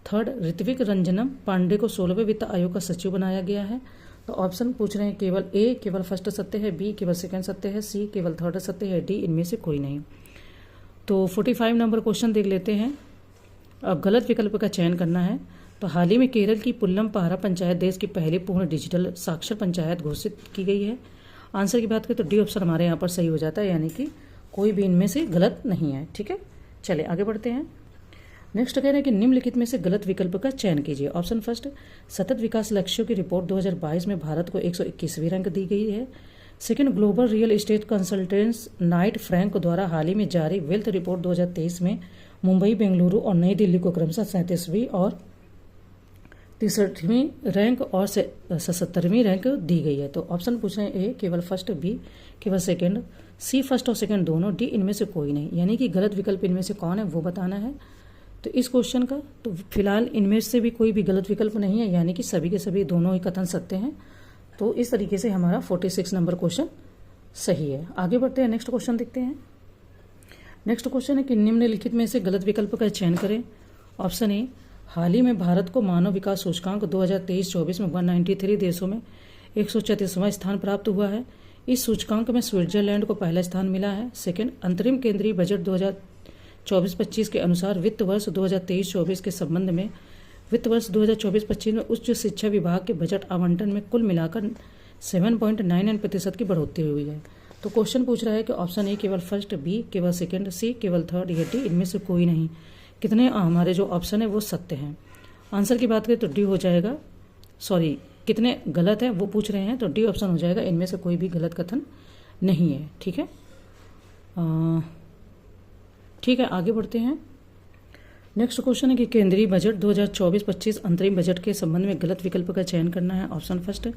थर्ड, ऋत्विक रंजनम पांडे को 16वें वित्त आयोग का सचिव बनाया गया है। तो ऑप्शन पूछ रहे हैं केवल ए केवल फर्स्ट सत्य है, बी केवल सेकंड सत्य है, सी केवल थर्ड सत्य है, डी इनमें से कोई नहीं। तो 45 नंबर क्वेश्चन देख लेते हैं। अब गलत विकल्प का चयन करना है। तो हाल ही में केरल की पुल्लमपारा पंचायत देश की पहली पूर्ण डिजिटल साक्षर पंचायत घोषित की गई है। आंसर की बात करें तो डी ऑप्शन हमारे यहाँ पर सही हो जाता है, यानी कि कोई भी इनमें से गलत नहीं है। ठीक है, चले आगे बढ़ते हैं। नेक्स्ट कह रहे हैं कि निम्नलिखित में से गलत विकल्प का चयन कीजिए। ऑप्शन फर्स्ट, सतत विकास लक्ष्यों की रिपोर्ट 2022 में भारत को 121वीं रैंक दी गई है। Second, global real estate consultants Knight Frank द्वारा हाल ही में जारी वेल्थ रिपोर्ट 2023 में मुंबई, बेंगलुरु और नई दिल्ली को क्रमशः 37वीं और 63वीं रैंक और 77वीं रैंक दी गई है। तो ऑप्शन पूछ रहे हैं ए केवल फर्स्ट, बी केवल सेकंड, सी फर्स्ट और सेकंड दोनों, डी इनमें से कोई नहीं। यानी कि गलत विकल्प इनमें से कौन है वो बताना है। तो इस क्वेश्चन का तो फिलहाल इनमें से भी कोई भी गलत विकल्प नहीं है, यानी कि सभी के सभी दोनों ही कथन सत्य हैं। तो इस तरीके से हमारा 46 नंबर क्वेश्चन सही है। आगे बढ़ते हैं, नेक्स्ट क्वेश्चन देखते हैं। नेक्स्ट क्वेश्चन है कि निम्नलिखित में से गलत विकल्प का चयन करें। ऑप्शन ए, हाल ही में भारत को मानव विकास सूचकांक 2023-24 में 193 देशों में 134वां स्थान प्राप्त हुआ है। इस सूचकांक में स्विट्जरलैंड को पहला स्थान मिला है। सेकंड, अंतरिम केंद्रीय बजट 2024-25 के अनुसार वित्त वर्ष 2023-24 के संबंध में वित्त वर्ष 2024-25 में उच्च शिक्षा विभाग के बजट आवंटन में कुल मिलाकर 7.99% की बढ़ोतरी हुई है। तो क्वेश्चन पूछ रहा है कि ऑप्शन ए केवल फर्स्ट, बी केवल सेकंड, सी केवल थर्ड या डी इनमें से कोई नहीं। कितने हमारे जो ऑप्शन है वो सत्य हैं। आंसर की बात करें तो डी हो जाएगा, सॉरी कितने गलत है वो पूछ रहे हैं, तो डी ऑप्शन हो जाएगा, इनमें से कोई भी गलत कथन नहीं है। ठीक है, ठीक है, आगे बढ़ते हैं। नेक्स्ट क्वेश्चन है कि केंद्रीय बजट 2024-25 अंतरिम बजट के संबंध में गलत विकल्प का चयन करना है। ऑप्शन फर्स्ट,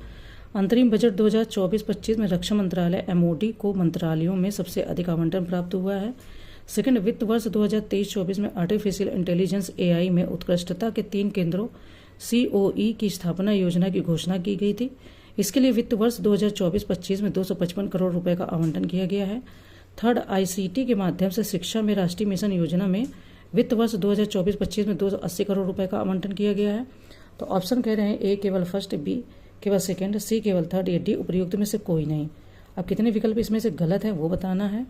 अंतरिम बजट 2024-25 में रक्षा मंत्रालय एमओडी को मंत्रालयों में सबसे अधिक आवंटन प्राप्त हुआ है। सेकंड, वित्त वर्ष 2023-24 में आर्टिफिशियल इंटेलिजेंस एआई में उत्कृष्टता के 3 केंद्रों सीओई की स्थापना योजना की घोषणा की गई थी। इसके लिए वित्त वर्ष 2024-25 में 255 करोड़ रुपए का आवंटन किया गया है। थर्ड, आईसीटी के माध्यम से शिक्षा में राष्ट्रीय मिशन योजना में वित्त वर्ष 2024-25 में 280 करोड़ रुपए का आवंटन किया गया है। तो ऑप्शन कह रहे हैं ए केवल फर्स्ट, बी केवल सेकंड, सी केवल थर्ड या डी उपयुक्त में से कोई नहीं। अब कितने विकल्प इसमें से गलत है वो बताना है।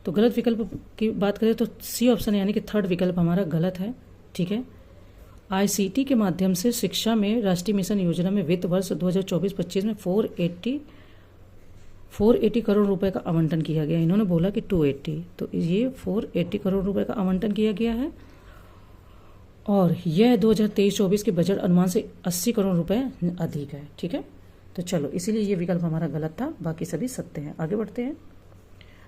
तो गलत विकल्प की बात करें तो सी ऑप्शन यानी कि थर्ड विकल्प हमारा गलत है। ठीक है, आईसीटी के माध्यम से शिक्षा में राष्ट्रीय मिशन योजना में वित्त वर्ष 2024-25 में 480 करोड़ रुपए का आवंटन किया गया। इन्होंने बोला कि 280, तो ये 480 करोड़ रुपए का आवंटन किया गया है और यह 2023-24 के बजट अनुमान से 80 करोड़ रुपए अधिक है। ठीक है, तो चलो इसीलिए ये विकल्प हमारा गलत था, बाकी सभी सत्य हैं। आगे बढ़ते हैं।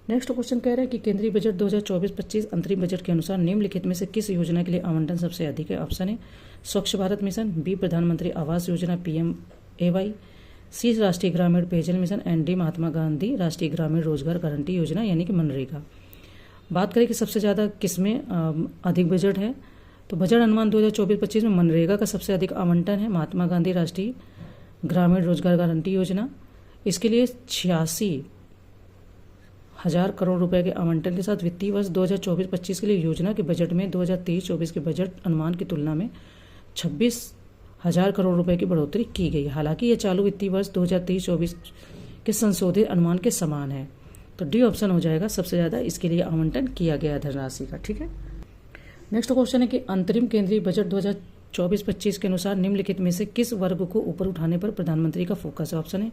नेक्स्ट क्वेश्चन कह रहा है कि केंद्रीय बजट 2024-25 अंतरिम बजट के अनुसार निम्नलिखित में से किस योजना के लिए आवंटन सबसे अधिक है। ऑप्शन है स्वच्छ भारत मिशन, बी प्रधानमंत्री आवास योजना PMAY, सी राष्ट्रीय ग्रामीण पेयजल mission and D Mahatma Gandhi राष्ट्रीय ग्रामीण रोजगार गारंटी योजना यानी कि मनरेगा। बात करें कि सबसे ज़्यादा किसमें अधिक बजट है, तो बजट अनुमान 2024-25 में मनरेगा का सबसे अधिक आवंटन है। महात्मा गांधी राष्ट्रीय ग्रामीण रोजगार गारंटी योजना, इसके लिए 86,000 करोड़ रुपए के आवंटन के साथ वित्तीय वर्ष 2024-25 के लिए योजना के बजट में 2023-24 के बजट अनुमान की तुलना में 26,000 करोड़ रुपए की बढ़ोतरी की गई। हालांकि यह चालू वित्तीय वर्ष 2023-24 के संशोधित अनुमान के समान है। तो डी ऑप्शन हो जाएगा, सबसे ज़्यादा इसके लिए आवंटन किया गया धनराशि का। ठीक है, नेक्स्ट क्वेश्चन है कि अंतरिम केंद्रीय बजट 2024-25 के अनुसार निम्नलिखित में से किस वर्ग को ऊपर उठाने पर प्रधानमंत्री का फोकस है। ऑप्शन है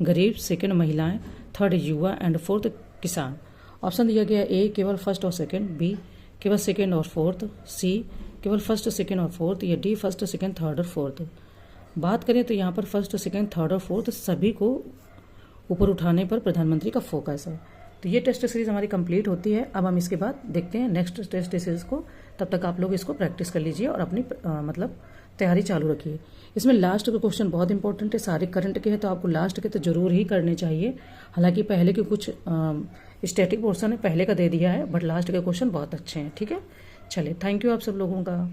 गरीब, सेकंड महिलाएं, थर्ड युवा एंड फोर्थ किसान। ऑप्शन दिया गया ए केवल फर्स्ट और सेकंड, बी केवल सेकंड और फोर्थ, सी केवल फर्स्ट, सेकंड और फोर्थ या डी फर्स्ट, सेकंड, थर्ड और फोर्थ। बात करें तो यहाँ पर फर्स्ट, सेकंड, थर्ड और फोर्थ सभी को ऊपर उठाने पर प्रधानमंत्री का फोकस है। तो ये टेस्ट सीरीज हमारी कंप्लीट होती है। अब हम इसके बाद देखते हैं नेक्स्ट टेस्ट सीरीज को। तब तक आप लोग इसको प्रैक्टिस कर लीजिए और अपनी मतलब तैयारी चालू रखिए। इसमें लास्ट के क्वेश्चन बहुत इंपॉर्टेंट है, सारे करंट के हैं, तो आपको लास्ट के तो जरूर ही करने चाहिए। हालांकि पहले के कुछ स्टैटिक पोर्शन है पहले का दे दिया है, बट लास्ट के क्वेश्चन बहुत अच्छे हैं। ठीक है, चलिए, थैंक यू आप सब लोगों का।